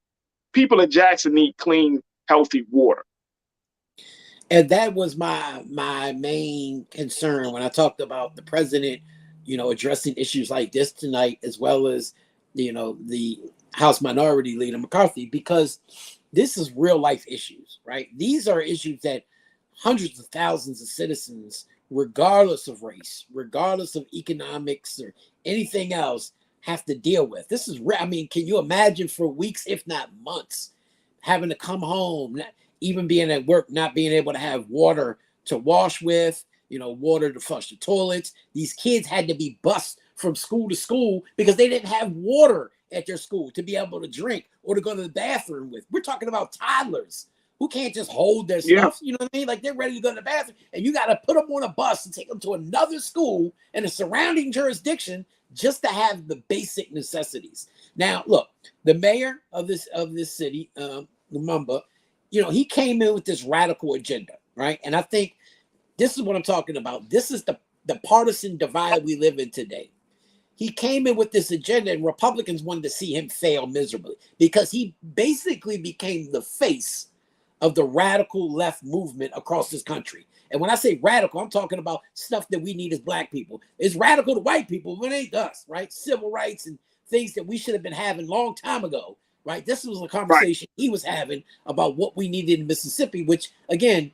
Speaker 1: people in Jackson need clean, healthy water.
Speaker 2: And that was my main concern when I talked about the president, addressing issues like this tonight, as well as, the House Minority Leader McCarthy, because this is real life issues, right? These are issues that hundreds of thousands of citizens, regardless of race, regardless of economics or anything else, have to deal with. This is, can you imagine for weeks, if not months, having to come home, even being at work, not being able to have water to wash with, water to flush the toilets. These kids had to be bused from school to school because they didn't have water at their school to be able to drink or to go to the bathroom with. We're talking about toddlers who can't just hold their stuff. You know what I mean? Like, they're ready to go to the bathroom, and you got to put them on a bus and take them to another school in a surrounding jurisdiction just to have the basic necessities. Now, look, the mayor of this city, Lumumba, he came in with this radical agenda, right? And I think this is what I'm talking about. This is the partisan divide we live in today. He came in with this agenda, and Republicans wanted to see him fail miserably because he basically became the face of the radical left movement across this country. And when I say radical, I'm talking about stuff that we need as Black people. It's radical to white people, but it ain't us, right? Civil rights and things that we should have been having a long time ago, right? This was a conversation he was having about what we needed in Mississippi, which, again,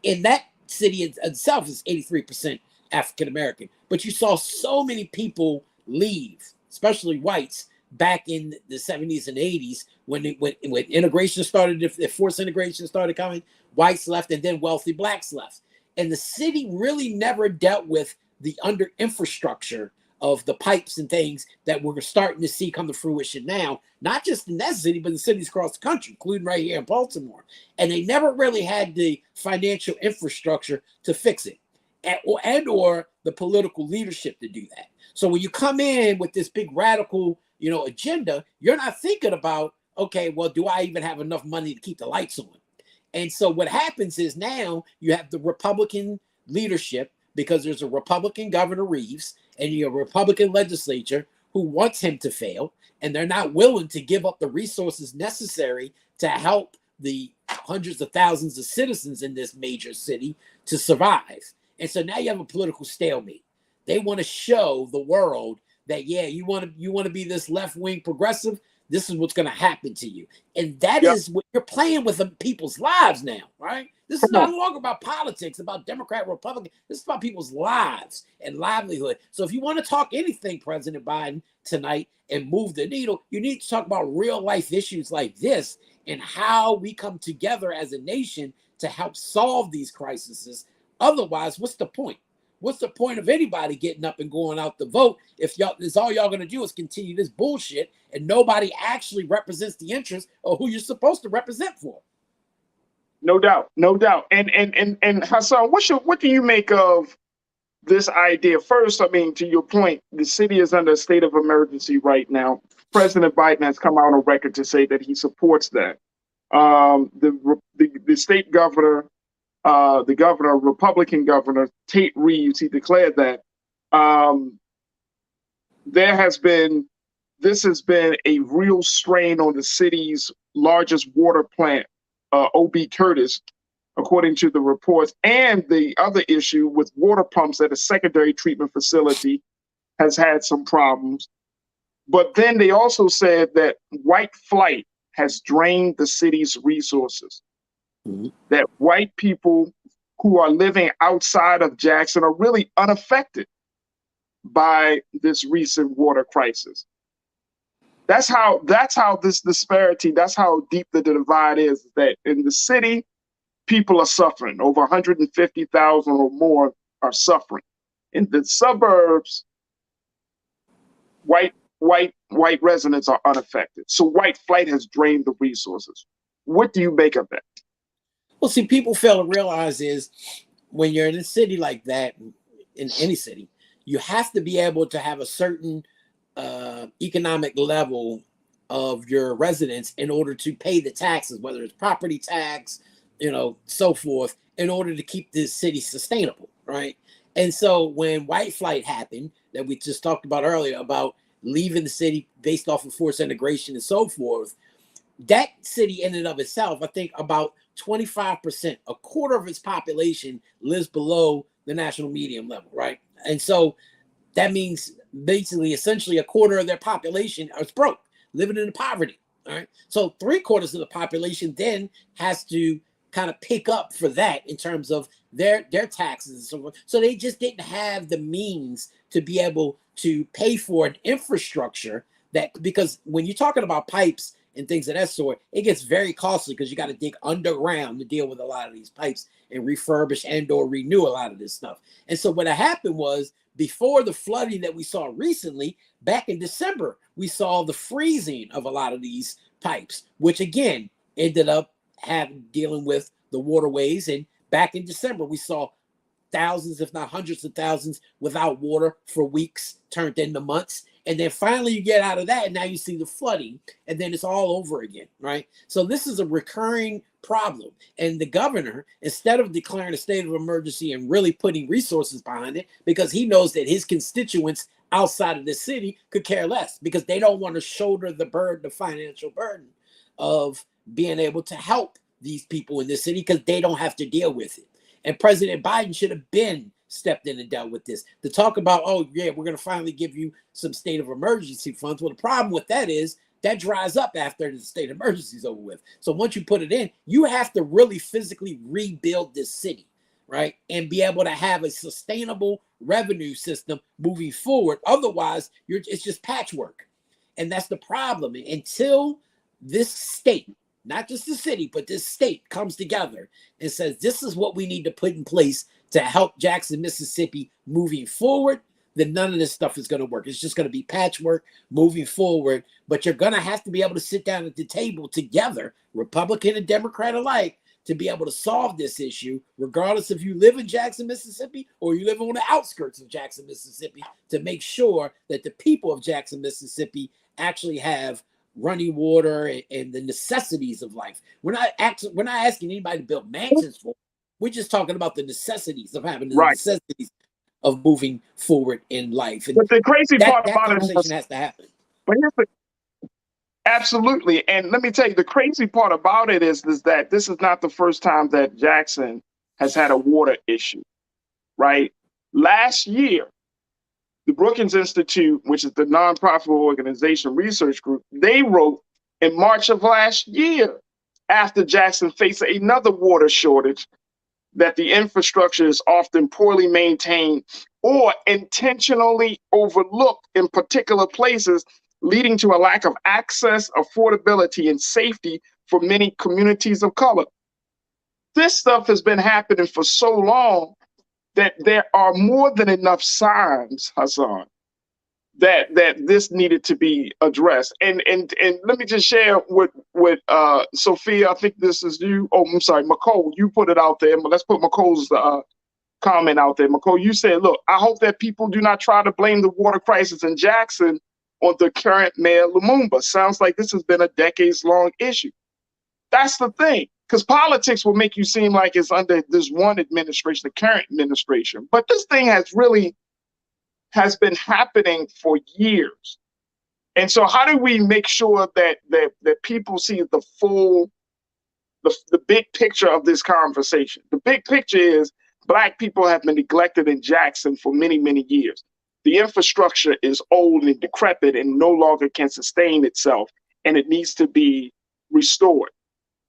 Speaker 2: in that city itself is 83% African-American. But you saw so many people leave, especially whites, back in the 70s and 80s when integration started, if forced integration started coming, whites left and then wealthy Blacks left. And the city really never dealt with the under infrastructure of the pipes and things that we're starting to see come to fruition now, not just in that city, but in cities across the country, including right here in Baltimore. And they never really had the financial infrastructure to fix it and or the political leadership to do that. So when you come in with this big radical, agenda, you're not thinking about, okay, well, do I even have enough money to keep the lights on? And so what happens is now you have the Republican leadership because there's a Republican Governor Reeves and a Republican legislature who wants him to fail, and they're not willing to give up the resources necessary to help the hundreds of thousands of citizens in this major city to survive. And so now you have a political stalemate. They want to show the world that, yeah, you want to be this left-wing progressive, this is what's going to happen to you. And that is what you're playing with people's lives now, right? This is no longer about politics, about Democrat, Republican. This is about people's lives and livelihood. So if you want to talk anything, President Biden, tonight and move the needle, you need to talk about real life issues like this and how we come together as a nation to help solve these crises. Otherwise, what's the point? What's the point of anybody getting up and going out to vote if all y'all going to do is continue this bullshit and nobody actually represents the interests of who you're supposed to represent for?
Speaker 1: No doubt, no doubt. And Hassan, what do you make of this idea? First, I mean, to your point, the city is under a state of emergency right now. President Biden has come out on record to say that he supports that. The state governor, Republican governor, Tate Reeves, he declared that this has been a real strain on the city's largest water plant, O.B. Curtis, according to the reports. And the other issue with water pumps at a secondary treatment facility has had some problems. But then they also said that white flight has drained the city's resources. Mm-hmm. That white people who are living outside of Jackson are really unaffected by this recent water crisis. That's how this disparity, that's how deep the divide is, that in the city, people are suffering. Over 150,000 or more are suffering. In the suburbs, white residents are unaffected. So white flight has drained the resources. What do you make of that?
Speaker 2: Well, see, people fail to realize is when you're in a city like that, in any city, you have to be able to have a certain economic level of your residents in order to pay the taxes, whether it's property tax, so forth, in order to keep this city sustainable, right? And so when white flight happened, that we just talked about earlier, about leaving the city based off of forced integration and so forth, that city in and of itself, I think about 25%, a quarter of its population lives below the national median level, right? And so that means basically, essentially, a quarter of their population is broke, living in poverty, all right? So 3/4 of the population then has to kind of pick up for that in terms of their taxes and so forth. So they just didn't have the means to be able to pay for an infrastructure because when you're talking about pipes and things of that sort, it gets very costly because you got to dig underground to deal with a lot of these pipes and refurbish and or renew a lot of this stuff. And so what happened was, before the flooding that we saw recently, back in December, we saw the freezing of a lot of these pipes, which again ended up dealing with the waterways. And back in December, we saw thousands, if not hundreds of thousands, without water for weeks turned into months. And then finally you get out of that and now you see the flooding and then it's all over again, right? So this is a recurring problem. And the governor, instead of declaring a state of emergency and really putting resources behind it, because he knows that his constituents outside of the city could care less because they don't want to shoulder the financial burden of being able to help these people in the city because they don't have to deal with it. And President Biden should have been stepped in and dealt with this. To talk about, oh, yeah, we're going to finally give you some state of emergency funds. Well, the problem with that is that dries up after the state of emergency is over with. So once you put it in, you have to really physically rebuild this city, right? And be able to have a sustainable revenue system moving forward. Otherwise, it's just patchwork. And that's the problem. Until this state, not just the city, but this state comes together and says, this is what we need to put in place to help Jackson, Mississippi moving forward, then none of this stuff is going to work. It's just going to be patchwork moving forward. But you're going to have to be able to sit down at the table together, Republican and Democrat alike, to be able to solve this issue, regardless if you live in Jackson, Mississippi, or you live on the outskirts of Jackson, Mississippi, to make sure that the people of Jackson, Mississippi actually have running water and the necessities of life. We're not asking anybody to build mansions for. We're just talking about the necessities of having the
Speaker 1: Right.
Speaker 2: necessities of moving forward in life. And
Speaker 1: But the crazy part
Speaker 2: that
Speaker 1: about it
Speaker 2: conversation has to happen.
Speaker 1: but here's the absolutely. And let me tell you, the crazy part about it is that this is not the first time that Jackson has had a water issue, right? Last year, the Brookings Institute, which is the nonprofit organization research group, they wrote in March of last year, after Jackson faced another water shortage, that the infrastructure is often poorly maintained or intentionally overlooked in particular places, leading to a lack of access, affordability, and safety for many communities of color. This stuff has been happening for so long that there are more than enough signs, Hassan, that this needed to be addressed. And let me just share with Sophia. I think this is you. Oh, I'm sorry, McCole. You put it out there, but let's put McCole's comment out there. McCole, you said, "Look, I hope that people do not try to blame the water crisis in Jackson on the current mayor Lumumba. Sounds like this has been a decades-long issue." That's the thing, because politics will make you seem like it's under this one administration, the current administration, but this thing has been happening for years. And so how do we make sure that people see the full, the big picture of this conversation? The big picture is Black people have been neglected in Jackson for many, many years. The infrastructure is old and decrepit and no longer can sustain itself, and it needs to be restored.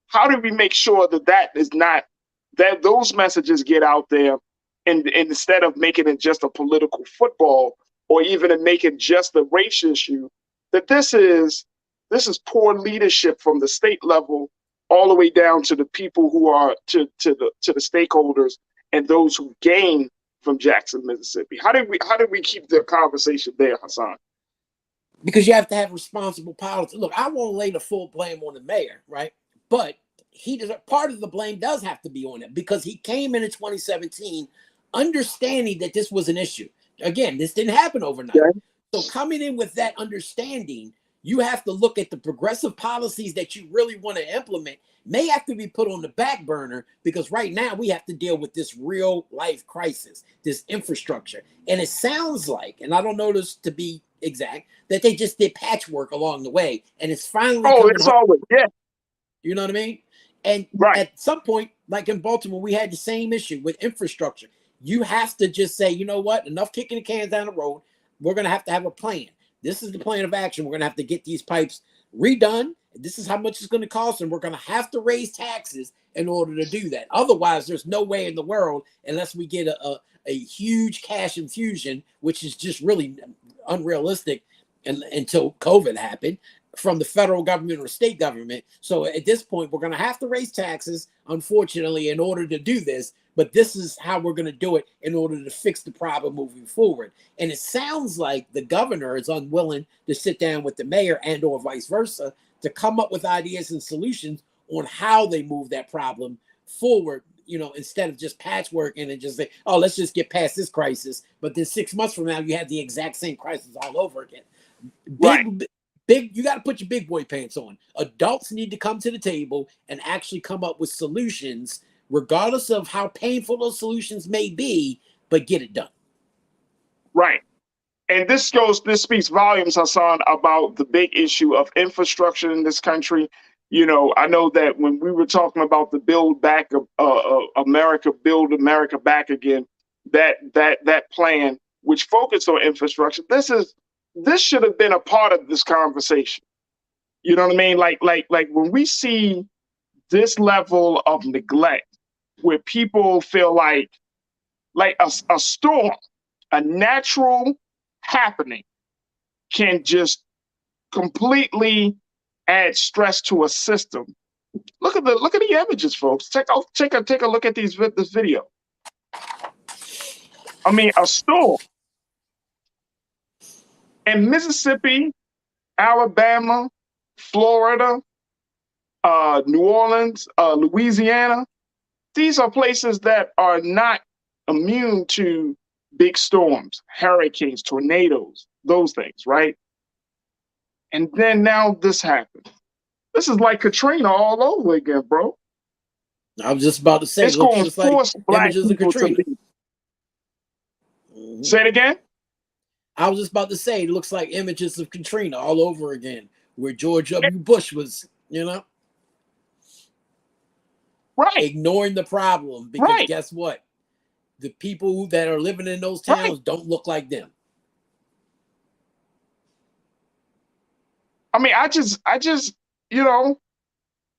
Speaker 1: How do we make sure that those messages get out there, and instead of making it just a political football or even to make it just a race issue, that this is poor leadership from the state level all the way down to the people who are to the stakeholders and those who gain from Jackson, Mississippi. How do we keep the conversation there, Hassan?
Speaker 2: Because you have to have responsible politics. Look, I won't lay the full blame on the mayor, right? But part of the blame does have to be on him, because he came in 2017 understanding that this was an issue. Again, this didn't happen overnight. Yeah. So coming in with that understanding, you have to look at the progressive policies that you really want to implement may have to be put on the back burner, because right now we have to deal with this real life crisis, this infrastructure. And it sounds like, and I don't know this to be exact, that they just did patchwork along the way, and it's finally
Speaker 1: it's always, yeah.
Speaker 2: You know what I mean? And at some point, like in Baltimore, we had the same issue with infrastructure. You have to just say, you know what, enough kicking the cans down the road. We're going to have a plan. This is the plan of action. We're going to have to get these pipes redone. This is how much it's going to cost, and we're going to have to raise taxes in order to do that. Otherwise, there's no way in the world, unless we get a huge cash infusion, which is just really unrealistic until COVID happened, from the federal government or state government. So at this point, we're going to have to raise taxes, unfortunately, in order to do this. But this is how we're going to do it in order to fix the problem moving forward. And it sounds like the governor is unwilling to sit down with the mayor and or vice versa to come up with ideas and solutions on how they move that problem forward, instead of just patchworking and just say, oh, let's just get past this crisis. But then 6 months from now, you have the exact same crisis all over again. You got to put your big boy pants on. Adults need to come to the table and actually come up with solutions, regardless of how painful those solutions may be, but get it done.
Speaker 1: Right. And this speaks volumes, Hassan, about the big issue of infrastructure in this country. I know that when we were talking about the Build America Back Again, that plan, which focused on infrastructure, this should have been a part of this conversation. You know what I mean? Like when we see this level of neglect, where people feel like a storm, a natural happening, can just completely add stress to a system. Look at the images, folks. Take a look at this video. I mean, a storm in Mississippi, Alabama, Florida, New Orleans, Louisiana. These are places that are not immune to big storms, hurricanes, tornadoes, those things, right? And then now this happened. This is like Katrina all over again, bro.
Speaker 2: I was just about to say, it
Speaker 1: It's
Speaker 2: looks
Speaker 1: going to
Speaker 2: just like
Speaker 1: force black
Speaker 2: images of
Speaker 1: people to
Speaker 2: Katrina.
Speaker 1: leave. Say it again.
Speaker 2: I was just about to say, it looks like images of Katrina all over again, where George W. Bush was,
Speaker 1: Right.
Speaker 2: ignoring the problem because guess what? The people that are living in those towns don't look like them.
Speaker 1: I mean, I just,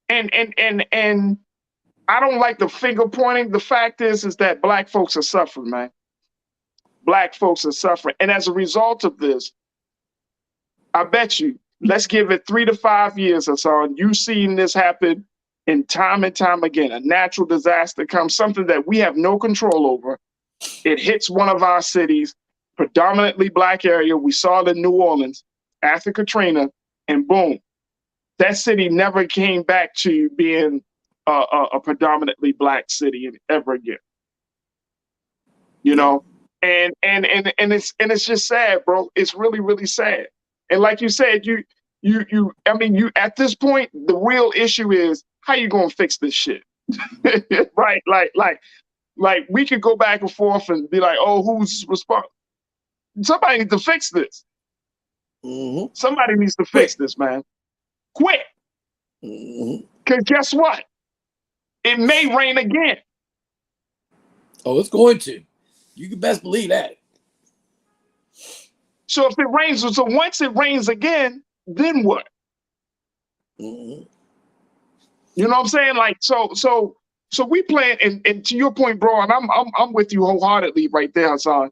Speaker 1: and I don't like the finger pointing. The fact is that black folks are suffering, man. Black folks are suffering. And as a result of this, I bet you, let's give it 3 to 5 years or so, and you've seen this happen and time again. A natural disaster comes, something that we have no control over. It hits one of our cities, predominantly black area. We saw it in New Orleans after Katrina, and boom, that city never came back to being a predominantly black city ever again. And it's just sad, bro. It's really, really sad. And like you said, you at this point, the real issue is how you gonna fix this shit, right? Like we could go back and forth and be like, oh, who's responsible? Somebody needs to fix this. Somebody needs to fix this, man. Quick. Because guess what? It may rain again.
Speaker 2: Oh, it's going to. You can best believe that.
Speaker 1: So if it rains, so once it rains again, then what? You know what I'm saying? Like, so we playing, and to your point, bro, and I'm with you wholeheartedly right there, Hassan.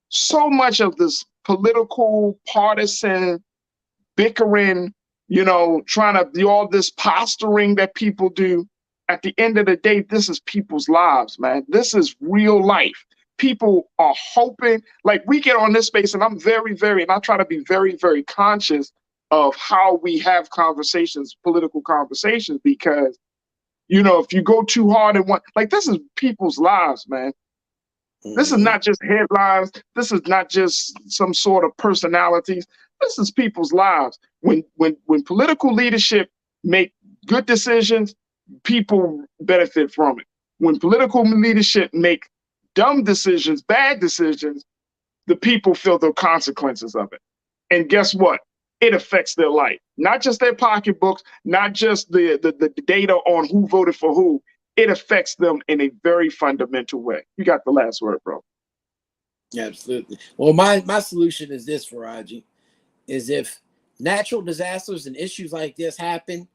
Speaker 1: So much of this political, partisan, bickering, trying to do all this posturing that people do. At the end of the day, this is people's lives, man. This is real life. People are hoping, like we get on this space, and I'm very, very, and I try to be very, very conscious of how we have conversations, political conversations, because, if you go too hard in one, like this is people's lives, man. This is not just headlines. This is not just some sort of personalities. This is people's lives. When political leadership make good decisions, people benefit from it. When political leadership make dumb decisions, bad decisions, the people feel the consequences of it. And guess what? It affects their life. Not just their pocketbooks, not just the data on who voted for who. It affects them in a very fundamental way. You got the last word, bro.
Speaker 2: Absolutely. Well, my solution is this, Farajii, is if natural disasters and issues like this happen,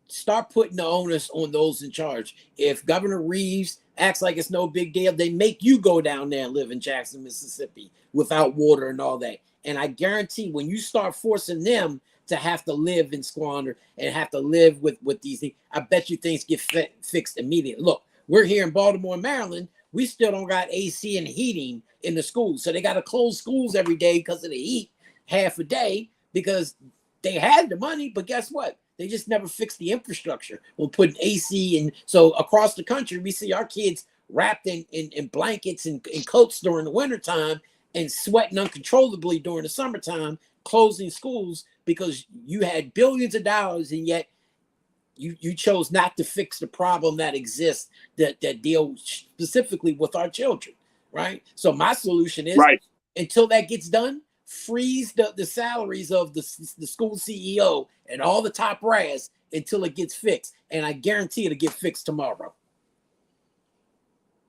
Speaker 2: start putting the onus on those in charge. If Governor Reeves acts like it's no big deal, they make you go down there and live in Jackson, Mississippi without water and all that. And I guarantee when you start forcing them to have to live in squander and have to live with these things, I bet you things get fixed immediately. Look, we're here in Baltimore, Maryland. We still don't got AC and heating in the schools. So they got to close schools every day because of the heat, half a day, because they had the money, but guess what? They just never fixed the infrastructure. We'll put AC in. So across the country, we see our kids wrapped in blankets and coats during the wintertime and sweating uncontrollably during the summertime, closing schools because you had billions of dollars and yet you chose not to fix the problem that exists that deals specifically with our children, right? So my solution is, until that gets done, freeze the salaries of the school CEO and all the top brass until it gets fixed. And I guarantee it'll get fixed tomorrow.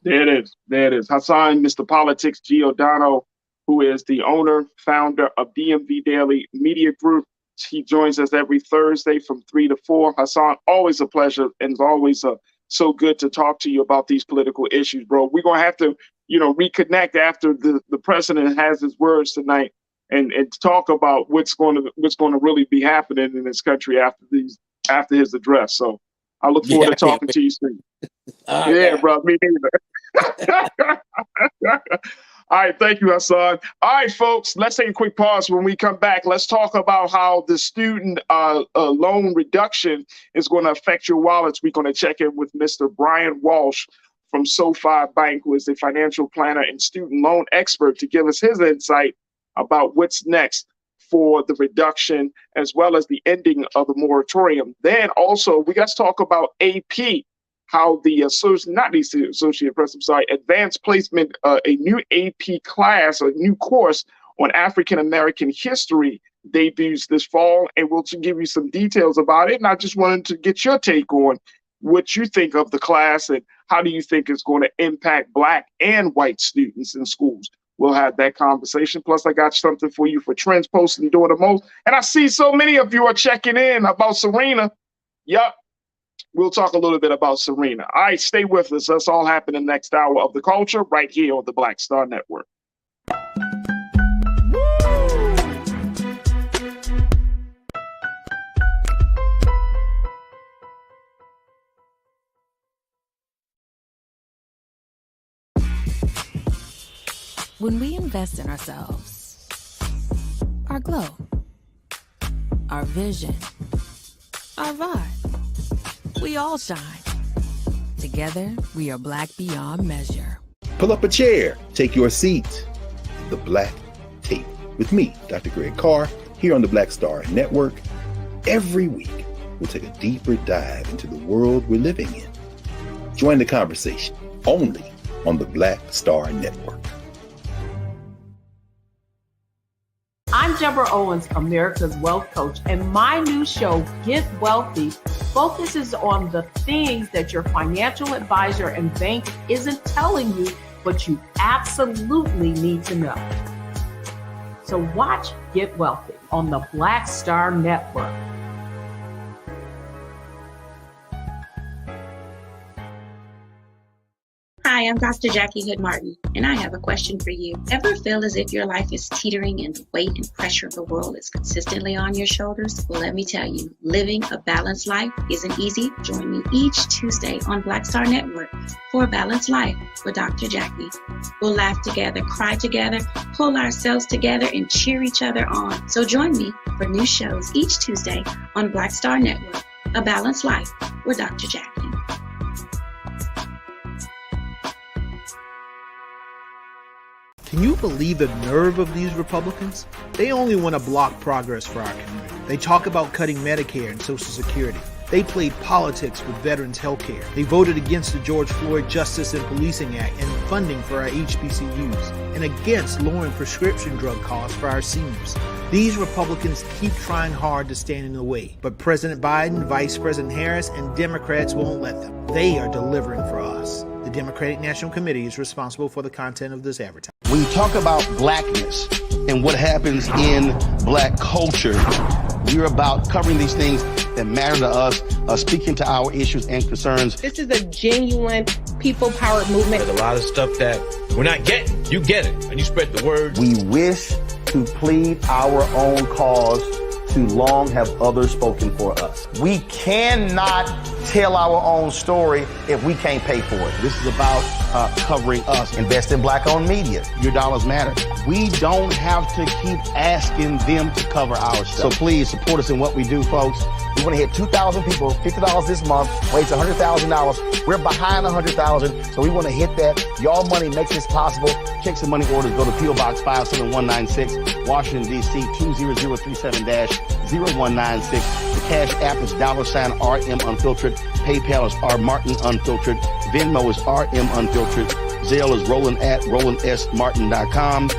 Speaker 1: There it is. There it is. Hassan, Mr. Politics Giordano, who is the owner, founder of DMV Daily Media Group. He joins us every Thursday from 3 to 4. Hassan, always a pleasure, and it's always so good to talk to you about these political issues, bro. We're going to have to, reconnect after the president has his words tonight and talk about what's going to really be happening in this country after his address. So I look forward to talking to you soon. Bro, me neither. All right, thank you, Hassan. All right, folks, let's take a quick pause. When we come back, let's talk about how the student loan reduction is going to affect your wallets. We're going to check in with Mr. Brian Walsh from SoFi Bank, who is a financial planner and student loan expert, to give us his insight about what's next for the reduction as well as the ending of the moratorium. Then also, we got to talk about AP. how the associate press, advanced placement, a new AP class, a new course on African American history debuts this fall, and we'll give you some details about it. And I just wanted to get your take on what you think of the class and how do you think it's going to impact Black and white students in schools. We'll have that conversation. Plus, I got something for you for Trends Post and Doing the Most. And I see so many of you are checking in about Serena. Yep. We'll talk a little bit about Serena. All right, stay with us. That's all happening next hour of The Culture right here on the Black Star Network.
Speaker 3: When we invest in ourselves, our glow, our vision, our vibe, we all shine. Together, we are Black beyond measure.
Speaker 4: Pull up a chair, take your seat. The Black Tape with me, Dr. Greg Carr, here on the Black Star Network. Every week, we'll take a deeper dive into the world we're living in. Join the conversation only on the Black Star Network.
Speaker 5: I'm Deborah Owens, America's Wealth Coach, and my new show, Get Wealthy, focuses on the things that your financial advisor and bank isn't telling you, but you absolutely need to know. So watch Get Wealthy on the Black Star Network.
Speaker 10: Hi, I'm Dr. Jackie Hood Martin, and I have a question for you. Ever feel as if your life is teetering and the weight and pressure of the world is consistently on your shoulders? Well, let me tell you, living a balanced life isn't easy. Join me each Tuesday on Black Star Network for a Balanced Life with Dr. Jackie. We'll laugh together, cry together, pull ourselves together, and cheer each other on. So join me for new shows each Tuesday on Black Star Network, A Balanced Life with Dr. Jackie.
Speaker 6: Can you believe the nerve of these Republicans? They only want to block progress for our community. They talk about cutting Medicare and Social Security. They played politics with veterans' health care. They voted against the George Floyd Justice and Policing Act and funding for our HBCUs, and against lowering prescription drug costs for our seniors. These Republicans keep trying hard to stand in the way, but President Biden, Vice President Harris, and Democrats won't let them. They are delivering for us. The Democratic National Committee is responsible for the content of this advertisement.
Speaker 7: When you talk about blackness and what happens in Black culture, we're about covering these things that matter to us, speaking to our issues and concerns.
Speaker 8: This is a genuine people-powered movement.
Speaker 9: There's a lot of stuff that we're not getting. You get it, and you spread the word.
Speaker 7: We wish to plead our own cause. Too long have others spoken for us. We cannot tell our own story if we can't pay for it. This is about covering us. Invest in Black-owned media. Your dollars matter. We don't have to keep asking them to cover our stuff. So please support us in what we do, folks. We want to hit 2,000 people, $50 this month, raise $100,000. We're behind 100,000, so we want to hit that. Y'all money makes this possible. Check some money orders. Go to P.O. Box 57196, Washington, D.C. 20037-0196. The Cash App is $RM Unfiltered. PayPal is R Martin Unfiltered. Venmo is RM Unfiltered. Zelle is Roland at RolandSMartin.com.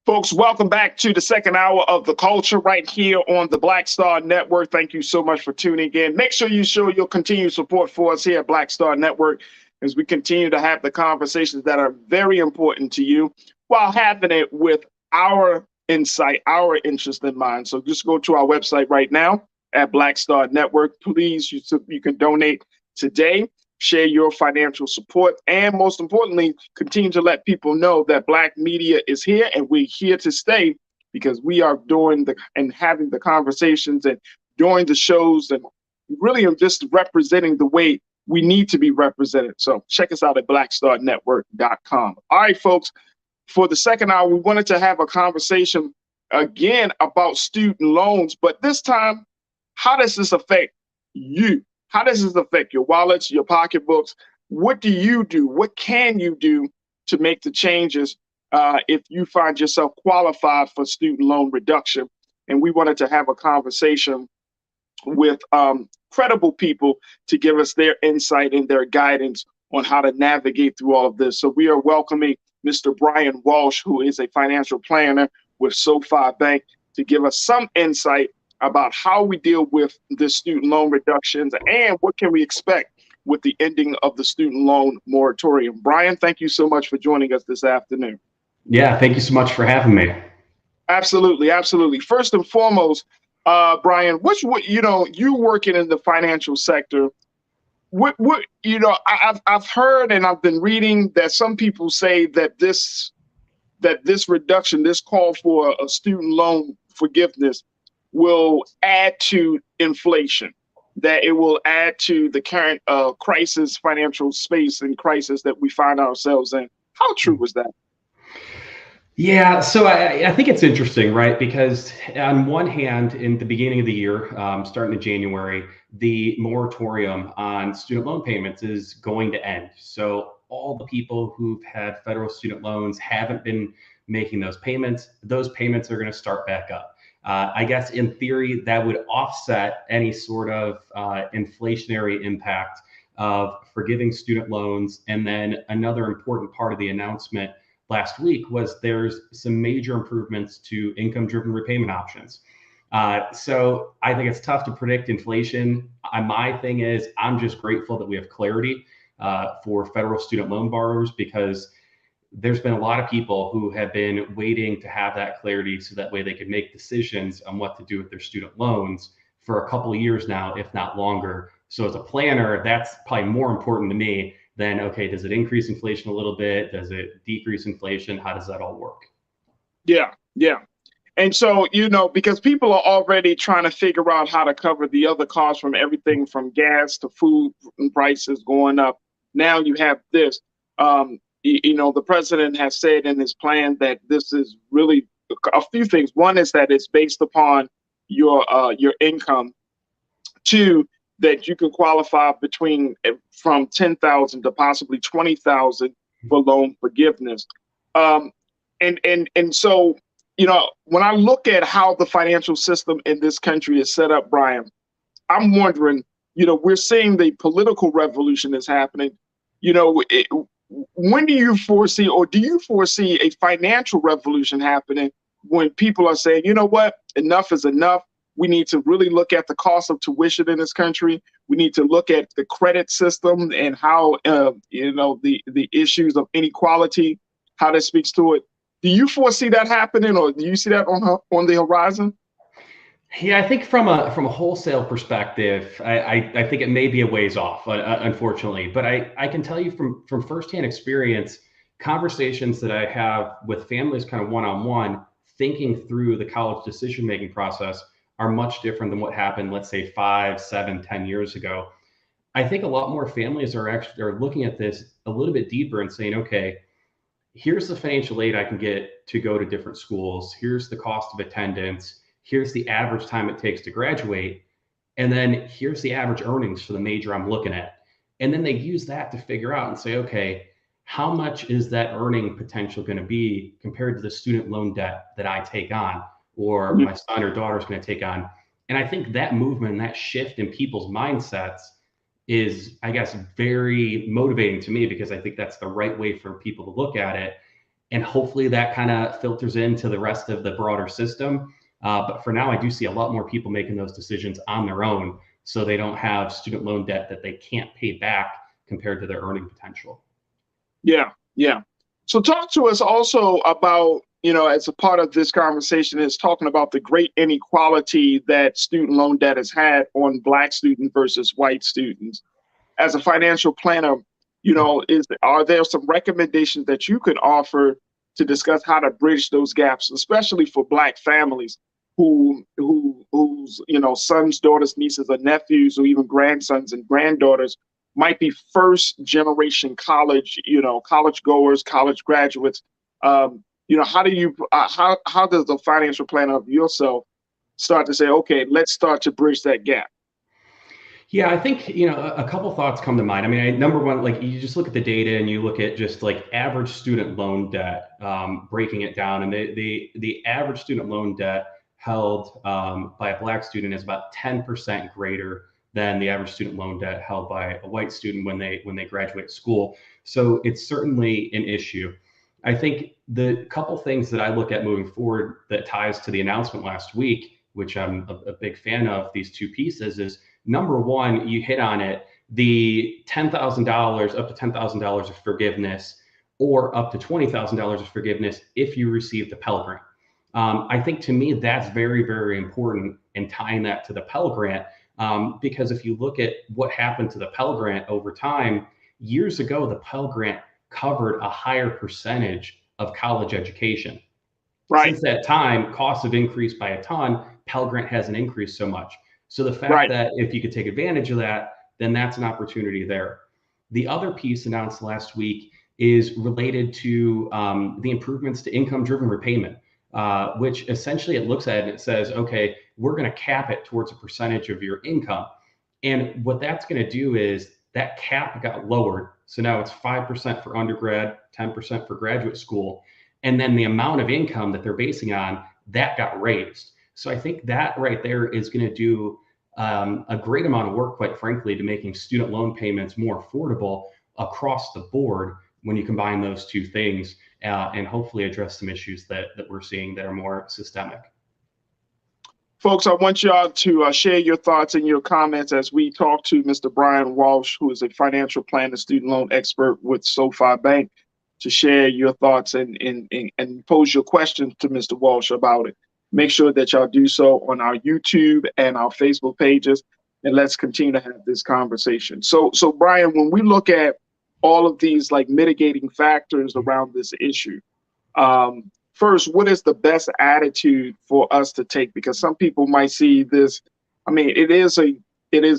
Speaker 1: Folks, welcome back to the second hour of The Culture right here on the Black Star Network. Thank you so much for tuning in. Make sure you show your continued support for us here at Black Star Network as we continue to have the conversations that are very important to you while having it with our insight, our interest in mind. So just go to our website right now at Black Star Network. Please, you can donate today. Share your financial support, and most importantly, continue to let people know that Black media is here and we're here to stay because we are doing and having the conversations and doing the shows and really just representing the way we need to be represented. So check us out at blackstarnetwork.com. All right, folks, for the second hour, we wanted to have a conversation again about student loans, but this time, how does this affect you? How does this affect your wallets, your pocketbooks? What do you do? What can you do to make the changes if you find yourself qualified for student loan reduction? And we wanted to have a conversation with credible people to give us their insight and their guidance on how to navigate through all of this. So we are welcoming Mr. Brian Walsh, who is a financial planner with SoFi Bank, to give us some insight about how we deal with the student loan reductions and what can we expect with the ending of the student loan moratorium. Brian, thank you so much for joining us this afternoon.
Speaker 11: Yeah, thank you so much for having me.
Speaker 1: Absolutely, absolutely. First and foremost, Brian, you working in the financial sector. I've heard and I've been reading that some people say that this reduction, this call for a student loan forgiveness, will add to inflation, that it will add to the current financial space and crisis that we find ourselves in. How true was that?
Speaker 11: Yeah, so I think it's interesting, right? Because on one hand, in the beginning of the year, starting in January, the moratorium on student loan payments is going to end. So all the people who've had federal student loans haven't been making those payments. Those payments are going to start back up. I guess in theory, that would offset any sort of inflationary impact of forgiving student loans. And then another important part of the announcement last week was there's some major improvements to income-driven repayment options. So I think it's tough to predict inflation. My thing is, I'm just grateful that we have clarity for federal student loan borrowers, because there's been a lot of people who have been waiting to have that clarity so that way they could make decisions on what to do with their student loans for a couple of years now, if not longer. So as a planner, that's probably more important to me than, okay, does it increase inflation a little bit? Does it decrease inflation? How does that all work?
Speaker 1: Yeah. And so, because people are already trying to figure out how to cover the other costs, from everything from gas to food prices going up. Now you have this. The president has said in his plan that this is really a few things. One is that it's based upon your income. Two, that you can qualify from 10,000 to possibly 20,000 for loan forgiveness. And so, when I look at how the financial system in this country is set up, Brian, I'm wondering, we're seeing the political revolution is happening. When do you foresee, or do you foresee, a financial revolution happening when people are saying, you know what, enough is enough? We need to really look at the cost of tuition in this country. We need to look at the credit system and how, the issues of inequality, how that speaks to it. Do you foresee that happening, or do you see that on the horizon?
Speaker 11: Yeah, I think from a wholesale perspective, I think it may be a ways off, unfortunately. But I can tell you from firsthand experience, conversations that I have with families kind of one-on-one, thinking through the college decision-making process, are much different than what happened, let's say 5, 7, 10 years ago. I think a lot more families are looking at this a little bit deeper and saying, okay, here's the financial aid I can get to go to different schools. Here's the cost of attendance. Here's the average time it takes to graduate. And then here's the average earnings for the major I'm looking at. And then they use that to figure out and say, okay, how much is that earning potential going to be compared to the student loan debt that I take on, or my son or daughter is going to take on? And I think that movement and that shift in people's mindsets is, I guess, very motivating to me, because I think that's the right way for people to look at it. And hopefully that kind of filters into the rest of the broader system. But for now, I do see a lot more people making those decisions on their own, so they don't have student loan debt that they can't pay back compared to their earning potential.
Speaker 1: Yeah. So talk to us also about, as a part of this conversation, is talking about the great inequality that student loan debt has had on Black students versus white students. As a financial planner, are there some recommendations that you could offer to discuss how to bridge those gaps, especially for Black families whose sons, daughters, nieces, or nephews, or even grandsons and granddaughters might be first generation college goers, college graduates, How do you how does the financial planner of yourself start to say, okay, let's start to bridge that gap?
Speaker 11: Yeah, I think, a couple thoughts come to mind. I mean, number one, like you just look at the data and you look at just like average student loan debt, breaking it down, and the average student loan debt held by a Black student is about 10% greater than the average student loan debt held by a white student when they graduate school. So it's certainly an issue. I think the couple things that I look at moving forward that ties to the announcement last week, which I'm a big fan of, these two pieces, is number one, you hit on it, the $10,000, up to $10,000 of forgiveness, or up to $20,000 of forgiveness if you receive the Pell Grant. I think to me, that's very, very important in tying that to the Pell Grant, because if you look at what happened to the Pell Grant over time, years ago, the Pell Grant covered a higher percentage of college education.
Speaker 1: Right.
Speaker 11: Since that time, costs have increased by a ton. Pell Grant hasn't increased so much. So the fact that if you could take advantage of that, then that's an opportunity there. The other piece announced last week is related to the improvements to income-driven repayment, which essentially it looks at and it says, okay, we're going to cap it towards a percentage of your income. And what that's going to do is that cap got lowered. So now it's 5% for undergrad, 10% for graduate school. And then the amount of income that they're basing on, that got raised. So I think that right there is going to do a great amount of work, quite frankly, to making student loan payments more affordable across the board when you combine those two things, and hopefully address some issues that we're seeing that are more systemic.
Speaker 1: Folks, I want y'all to share your thoughts and your comments as we talk to Mr. Brian Walsh, who is a financial planner, student loan expert with SoFi Bank, to share your thoughts and pose your questions to Mr. Walsh about it. Make sure that y'all do so on our YouTube and our Facebook pages, and let's continue to have this conversation. So Brian, when we look at all of these like mitigating factors around this issue, first, what is the best attitude for us to take? Because some people might see this, I mean, it is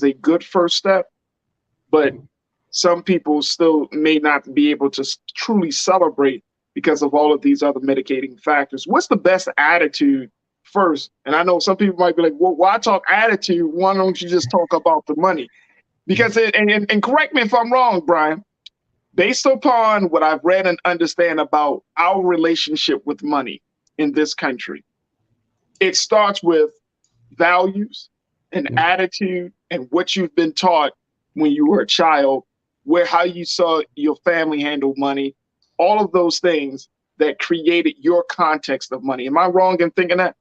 Speaker 1: a good first step, but some people still may not be able to truly celebrate because of all of these other mitigating factors. What's the best attitude first? And I know some people might be like, well, why talk attitude? Why don't you just talk about the money? Because, and correct me if I'm wrong, Brian, based upon what I've read and understand about our relationship with money in this country, it starts with values and attitude and what you've been taught when you were a child, how you saw your family handle money, all of those things that created your context of money. Am I wrong in thinking that?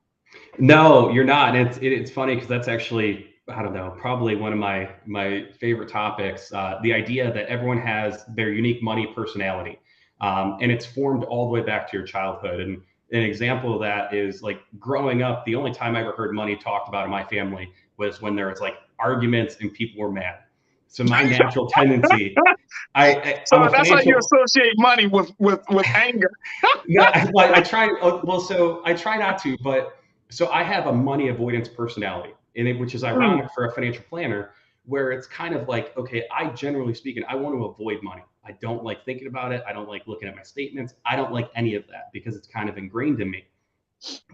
Speaker 11: No, you're not. It's funny because that's actually, I don't know, probably one of my favorite topics, the idea that everyone has their unique money personality. And it's formed all the way back to your childhood. And an example of that is like growing up, the only time I ever heard money talked about in my family was when there was like arguments and people were mad. So my natural tendency,
Speaker 1: so that's how you associate money with anger.
Speaker 11: Yeah, I try. Well, so I try not to, but so I have a money avoidance personality, which is ironic for a financial planner, where it's kind of like, okay, generally speaking, I want to avoid money. I don't like thinking about it. I don't like looking at my statements. I don't like any of that because it's kind of ingrained in me.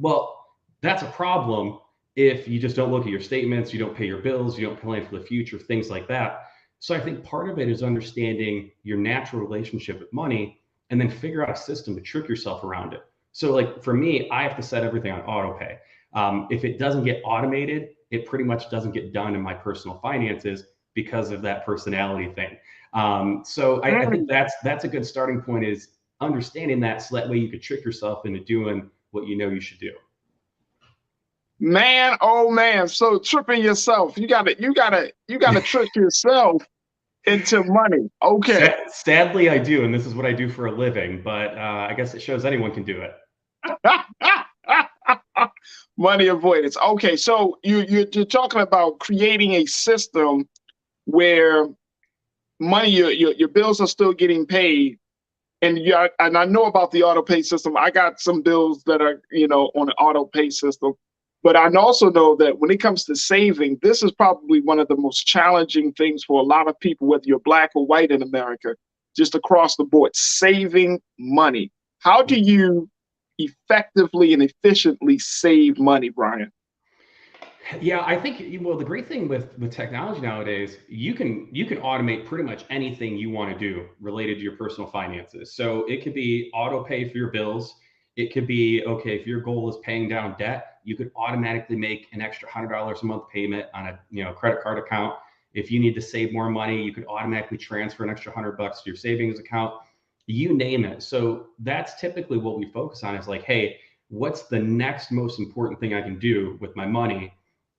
Speaker 11: Well, that's a problem if you just don't look at your statements, you don't pay your bills, you don't plan for the future, things like that. So I think part of it is understanding your natural relationship with money and then figure out a system to trick yourself around it. So like for me, I have to set everything on auto pay. If it doesn't get automated, it pretty much doesn't get done in my personal finances because of that personality thing. So I think that's a good starting point, is understanding that, so that way you could trick yourself into doing what you know you should do.
Speaker 1: Man, oh man! So tripping yourself, you gotta trick yourself into money. Okay.
Speaker 11: Sadly, I do, and this is what I do for a living. But I guess it shows anyone can do it.
Speaker 1: Money avoidance. Okay, so you're talking about creating a system where money, your bills are still getting paid, and I know about the auto pay system. I got some bills that are on an auto pay system. But I also know that when it comes to saving, this is probably one of the most challenging things for a lot of people, whether you're black or white in America, just across the board, saving money. How do you effectively and efficiently save money, Brian?
Speaker 11: Yeah, I think well, the great thing with technology nowadays, you can automate pretty much anything you want to do related to your personal finances. So it could be auto pay for your bills. It could be, okay, if your goal is paying down debt, you could automatically make an extra $100 a month payment on a credit card account. If you need to save more money, you could automatically transfer an extra $100 to your savings account. You name it. So that's typically what we focus on, is like, hey, what's the next most important thing I can do with my money?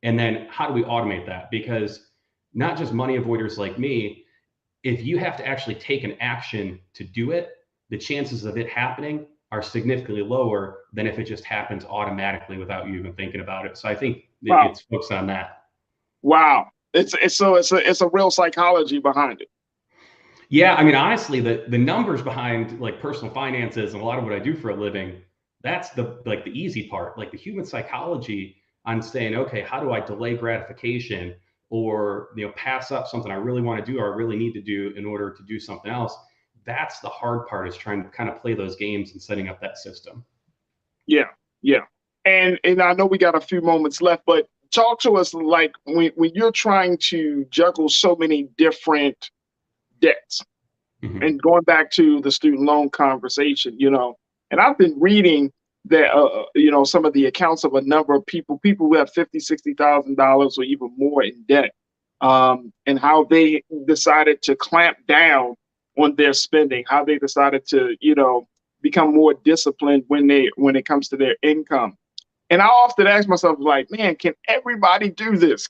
Speaker 11: And then how do we automate that? Because not just money avoiders like me, if you have to actually take an action to do it, the chances of it happening are significantly lower than if it just happens automatically without you even thinking about it. So I think
Speaker 1: Wow.
Speaker 11: it's focused on that.
Speaker 1: Wow. It's a real psychology behind it.
Speaker 11: Yeah, I mean, honestly, the numbers behind like personal finances and a lot of what I do for a living, that's the easy part. Like the human psychology on saying, okay, how do I delay gratification, or pass up something I really want to do or I really need to do in order to do something else. That's the hard part, is trying to kind of play those games and setting up that system.
Speaker 1: Yeah, yeah. And I know we got a few moments left, but talk to us, like, when you're trying to juggle so many different debts.
Speaker 11: Mhm.
Speaker 1: And going back to the student loan conversation, and I've been reading that, some of the accounts of a number of people who have $50,000, $60,000 or even more in debt, and how they decided to clamp down on their spending, how they decided to, become more disciplined when it comes to their income. And I often ask myself, like, man, can everybody do this?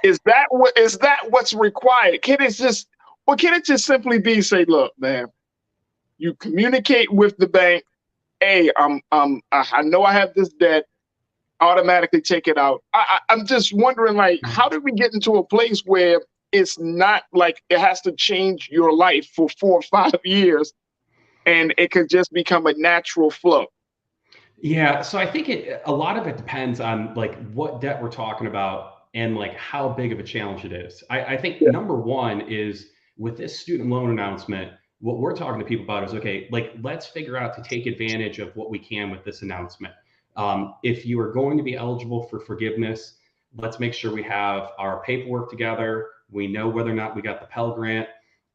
Speaker 1: Is that what's required? Can it just simply be, say, look, man, you communicate with the bank, hey, I know I have this debt, automatically take it out. I'm just wondering, like, how did we get into a place where it's not like it has to change your life for 4 or 5 years, and it could just become a natural flow?
Speaker 11: Yeah, so I think a lot of it depends on like what debt we're talking about and like how big of a challenge it is. I think
Speaker 1: Yeah.
Speaker 11: number one is, with this student loan announcement, what we're talking to people about is, okay, like let's figure out to take advantage of what we can with this announcement. If you are going to be eligible for forgiveness, let's make sure we have our paperwork together. We know whether or not we got the Pell Grant.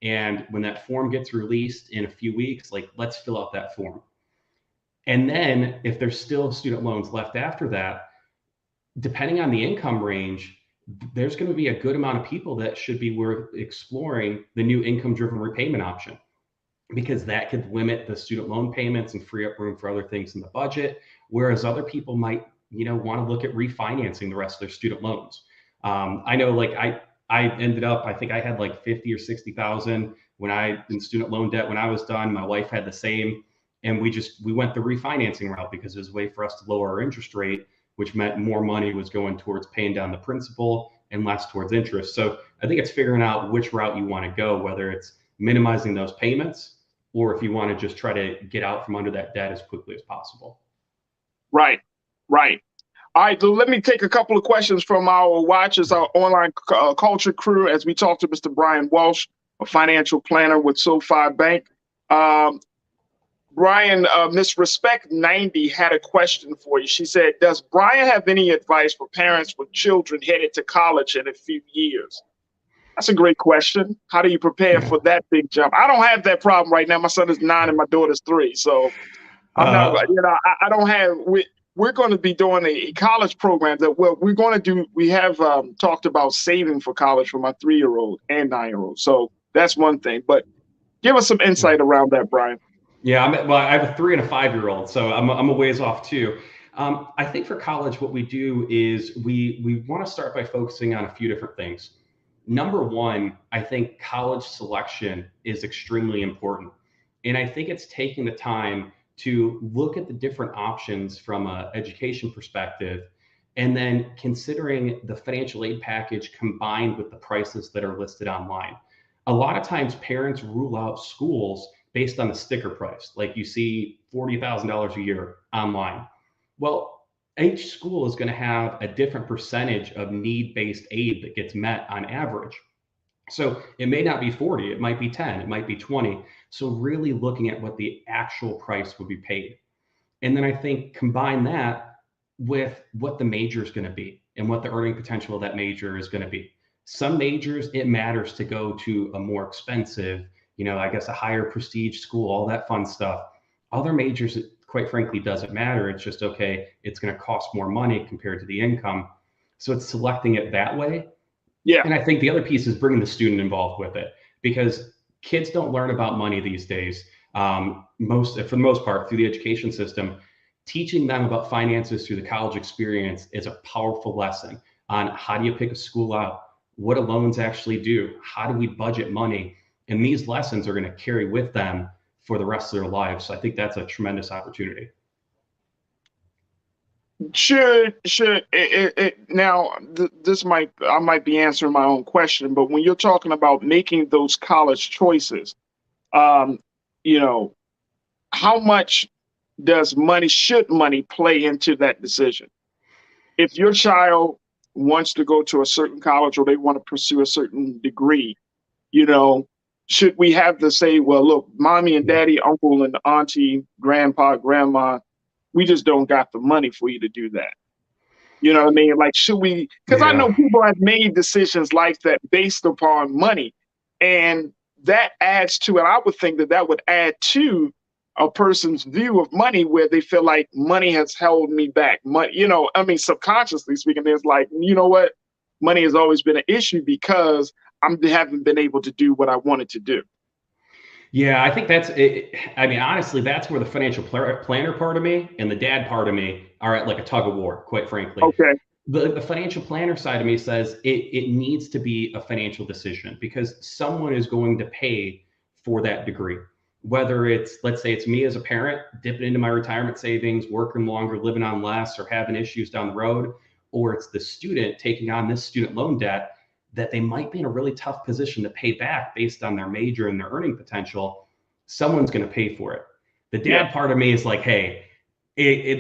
Speaker 11: And when that form gets released in a few weeks, like let's fill out that form. And then if there's still student loans left after that, depending on the income range, there's going to be a good amount of people that should be worth exploring the new income driven repayment option, because that could limit the student loan payments and free up room for other things in the budget. Whereas other people might, want to look at refinancing the rest of their student loans. I know, like I ended up, I think I had like 50 or 60,000 in student loan debt when I was done. My wife had the same. And we went the refinancing route because it was a way for us to lower our interest rate, which meant more money was going towards paying down the principal and less towards interest. So I think it's figuring out which route you want to go, whether it's minimizing those payments or if you want to just try to get out from under that debt as quickly as possible.
Speaker 1: Right, right. All right, so let me take a couple of questions from our watchers, our online culture crew, as we talk to Mr. Brian Walsh, a financial planner with SoFi Bank. Brian, Miss Respect 90 had a question for you. She said, does Brian have any advice for parents with children headed to college in a few years? That's a great question. How do you prepare for that big jump? I don't have that problem right now. My son is 9 and my daughter's 3. So I'm not, I don't have, we're going to be doing a college program that we're going to do. We have talked about saving for college for my 3-year-old and 9-year-old. So that's one thing. But give us some insight around that, Brian.
Speaker 11: Yeah, I have a 3 and a 5-year-old, so I'm a ways off too. I think for college, what we do is we want to start by focusing on a few different things. Number one, I think college selection is extremely important. And I think it's taking the time to look at the different options from an education perspective, and then considering the financial aid package combined with the prices that are listed online. A lot of times parents rule out schools based on the sticker price. Like you see $40,000 a year online. Well, each school is going to have a different percentage of need-based aid that gets met on average. So it may not be 40, it might be 10, it might be 20. So really looking at what the actual price would be paid. And then I think combine that with what the major is going to be and what the earning potential of that major is going to be. Some majors, it matters to go to a more expensive, I guess a higher prestige school, all that fun stuff. Other majors, it quite frankly doesn't matter. It's just, okay, it's going to cost more money compared to the income. So it's selecting it that way.
Speaker 1: Yeah.
Speaker 11: And I think the other piece is bringing the student involved with it, because kids don't learn about money these days. For the most part, through the education system. Teaching them about finances through the college experience is a powerful lesson on how do you pick a school out, what do loans actually do, how do we budget money, and these lessons are going to carry with them for the rest of their lives. So I think that's a tremendous opportunity.
Speaker 1: I might be answering my own question, but when you're talking about making those college choices, how much should money play into that decision? If your child wants to go to a certain college or they want to pursue a certain degree, should we have to say, well, look, mommy and daddy, uncle and auntie, grandpa, grandma, we just don't got the money for you to do that. You know what I mean? Like, should we? Because I know people have made decisions like that based upon money, and that adds to it. I would think that would add to a person's view of money, where they feel like money has held me back. Money, subconsciously speaking, there's like, you know what? Money has always been an issue because I haven't been able to do what I wanted to do.
Speaker 11: Yeah, I think that's it. I mean, honestly, that's where the financial planner part of me and the dad part of me are at like a tug of war, quite frankly.
Speaker 1: Okay.
Speaker 11: The financial planner side of me says it needs to be a financial decision, because someone is going to pay for that degree. Whether it's, let's say it's me as a parent dipping into my retirement savings, working longer, living on less, or having issues down the road, or it's the student taking on this student loan debt that they might be in a really tough position to pay back based on their major and their earning potential. Someone's going to pay for it. The dad part of me is like, hey,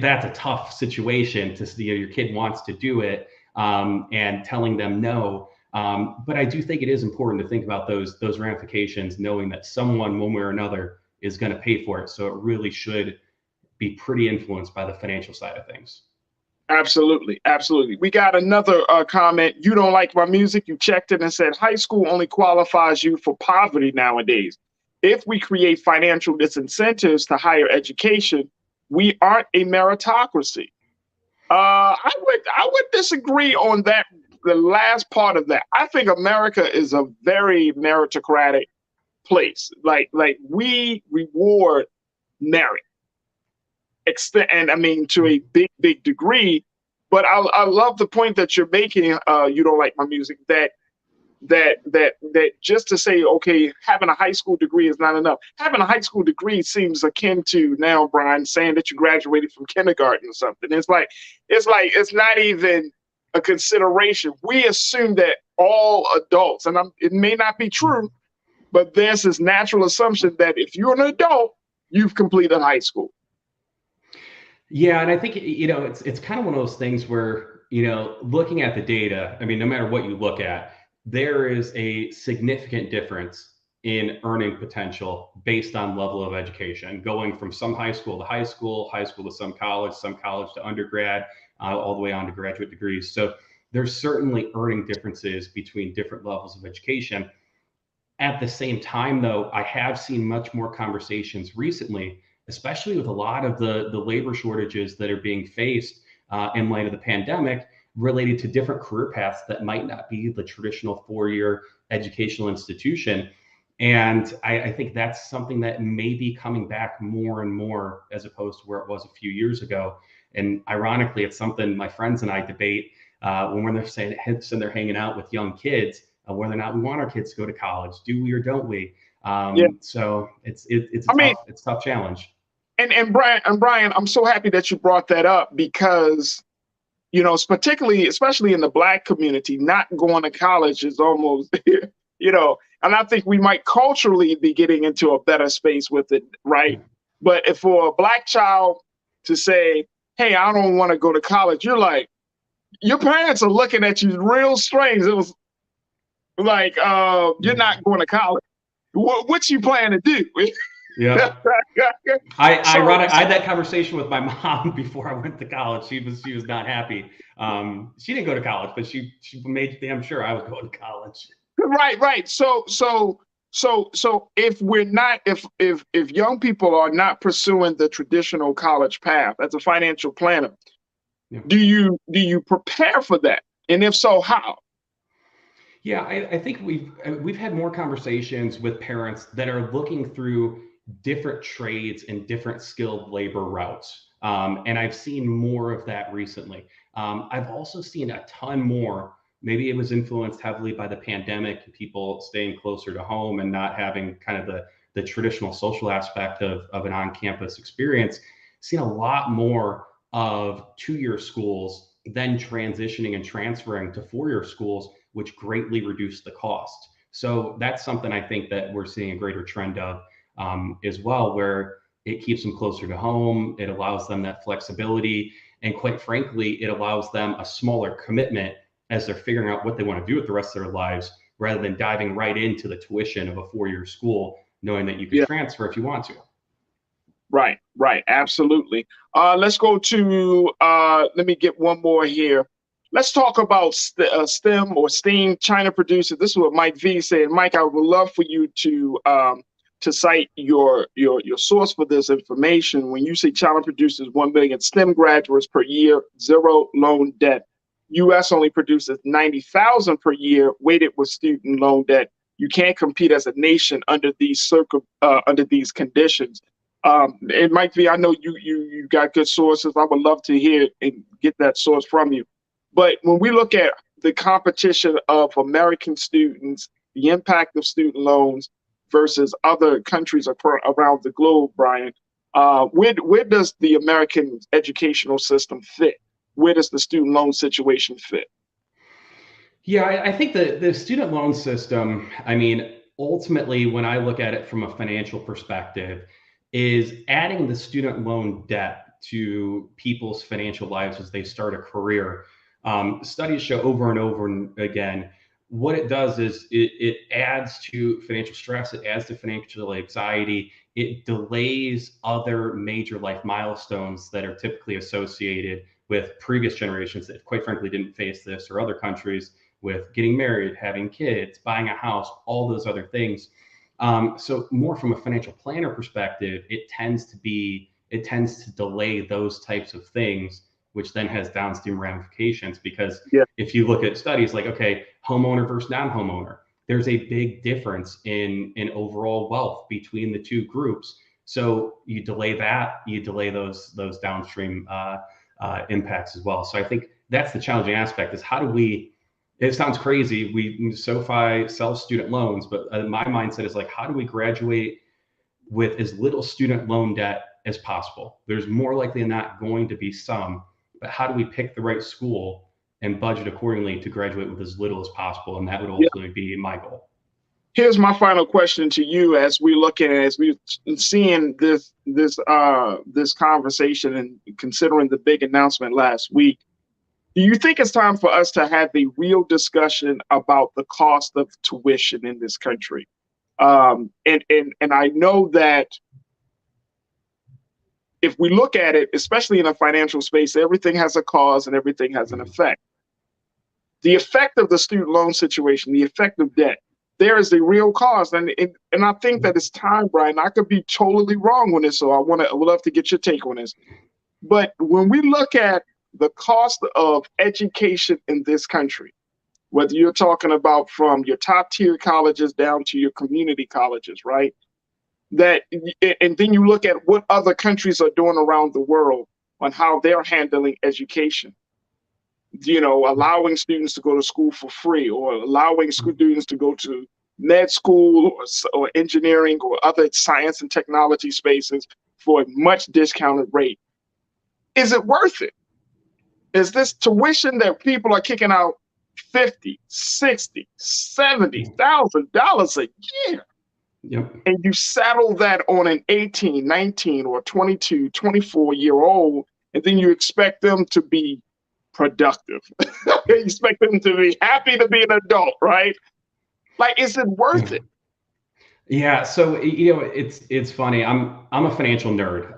Speaker 11: that's a tough situation to see. Your kid wants to do it, and telling them no. But I do think it is important to think about those ramifications, knowing that someone, one way or another, is going to pay for it. So it really should be pretty influenced by the financial side of things.
Speaker 1: Absolutely. Absolutely. We got another comment. You don't like my music. You checked it and said high school only qualifies you for poverty nowadays. If we create financial disincentives to higher education, we aren't a meritocracy. I would disagree on that. The last part of that. I think America is a very meritocratic place. Like we reward merit. And I mean, to a big degree, but I love the point that you're making. You don't like my music. That just to say, okay, having a high school degree is not enough. Having a high school degree seems akin to now, Brian, saying that you graduated from kindergarten or something. It's not even a consideration. We assume that all adults, and it may not be true, but there's this natural assumption that if you're an adult, you've completed high school.
Speaker 11: Yeah, and I think it's kind of one of those things where looking at the data, I mean, no matter what you look at, there is a significant difference in earning potential based on level of education, going from some high school to high school to some college to undergrad, all the way on to graduate degrees. So there's certainly earning differences between different levels of education. At the same time, though, I have seen much more conversations recently, especially with a lot of the labor shortages that are being faced in light of the pandemic, related to different career paths that might not be the traditional four-year educational institution. And I think that's something that may be coming back more and more, as opposed to where it was a few years ago. And ironically, it's something my friends and I debate when we're sitting there hanging out with young kids, whether or not we want our kids to go to college. Do we or don't we? So it's a tough challenge.
Speaker 1: And Brian, I'm so happy that you brought that up, because especially in the Black community, not going to college is almost and I think we might culturally be getting into a better space with it, right? But if for a Black child to say, hey, I don't want to go to college, you're like, your parents are looking at you real strange. Like, you're not going to college. What you plan to do?
Speaker 11: Yeah.
Speaker 1: So,
Speaker 11: I had that conversation with my mom before I went to college. She was not happy. She didn't go to college, but she made damn sure I was going to college.
Speaker 1: right. So if we're not, if young people are not pursuing the traditional college path as a financial planner,
Speaker 11: Yeah.
Speaker 1: do you prepare for that? And if so, how?
Speaker 11: Yeah, I think we've had more conversations with parents that are looking through different trades and different skilled labor routes. And I've seen more of that recently. I've also seen a ton more. Maybe it was influenced heavily by the pandemic and people staying closer to home and not having kind of the traditional social aspect of an on-campus experience. Seen a lot more of 2-year schools then transitioning and transferring to 4-year schools, which greatly reduced the cost. So that's something I think that we're seeing a greater trend of as well, where it keeps them closer to home. It allows them that flexibility. And quite frankly, it allows them a smaller commitment as they're figuring out what they want to do with the rest of their lives, rather than diving right into the tuition of a 4-year school, knowing that you can transfer if you want to.
Speaker 1: Right. Absolutely. Let's go to, let me get one more here. Let's talk about STEM or STEAM, China producer. This is what Mike V said. Mike, I would love for you to cite your source for this information. When you say China produces 1 million STEM graduates per year, zero loan debt. U.S. only produces 90,000 per year, weighted with student loan debt. You can't compete as a nation under these conditions. And Mike V, I know you got good sources. I would love to hear and get that source from you. But when we look at the competition of American students, the impact of student loans versus other countries around the globe, Brian, where does the American educational system fit? Where does the student loan situation fit?
Speaker 11: Yeah, I think the student loan system, I mean, ultimately, when I look at it from a financial perspective, is adding the student loan debt to people's financial lives as they start a career. Studies show over and over again, what it does is it adds to financial stress, it adds to financial anxiety, it delays other major life milestones that are typically associated with previous generations that quite frankly didn't face this, or other countries with getting married, having kids, buying a house, all those other things. So more from a financial planner perspective, it tends to delay those types of things, which then has downstream ramifications. Because if you look at studies like, okay, homeowner versus non-homeowner, there's a big difference in overall wealth between the two groups. So you delay that, you delay those downstream impacts as well. So I think that's the challenging aspect, is how do we, it sounds crazy, SoFi sells student loans, but my mindset is like, how do we graduate with as little student loan debt as possible? There's more likely than not going to be some, but how do we pick the right school and budget accordingly to graduate with as little as possible? And that would ultimately be my goal.
Speaker 1: Here's my final question to you, as we look at, as we're seeing this conversation and considering the big announcement last week. Do you think it's time for us to have a real discussion about the cost of tuition in this country? And I know that if we look at it, especially in a financial space, everything has a cause and everything has an effect. The effect of the student loan situation, the effect of debt, there is a real cause. And I think that it's time, Brian. I could be totally wrong on this, so I would love to get your take on this. But when we look at the cost of education in this country, whether you're talking about from your top tier colleges down to your community colleges, right? And then you look at what other countries are doing around the world on how they're handling education. Allowing students to go to school for free, or allowing students to go to med school or engineering or other science and technology spaces for a much discounted rate. Is it worth it? Is this tuition that people are kicking out $50,000, $60,000, $70,000 a year?
Speaker 11: Yep. And
Speaker 1: you saddle that on an 18, 19, or 22, 24-year-old, and then you expect them to be productive. You expect them to be happy to be an adult, right? Like, is it worth it?
Speaker 11: Yeah, so it's funny. I'm a financial nerd.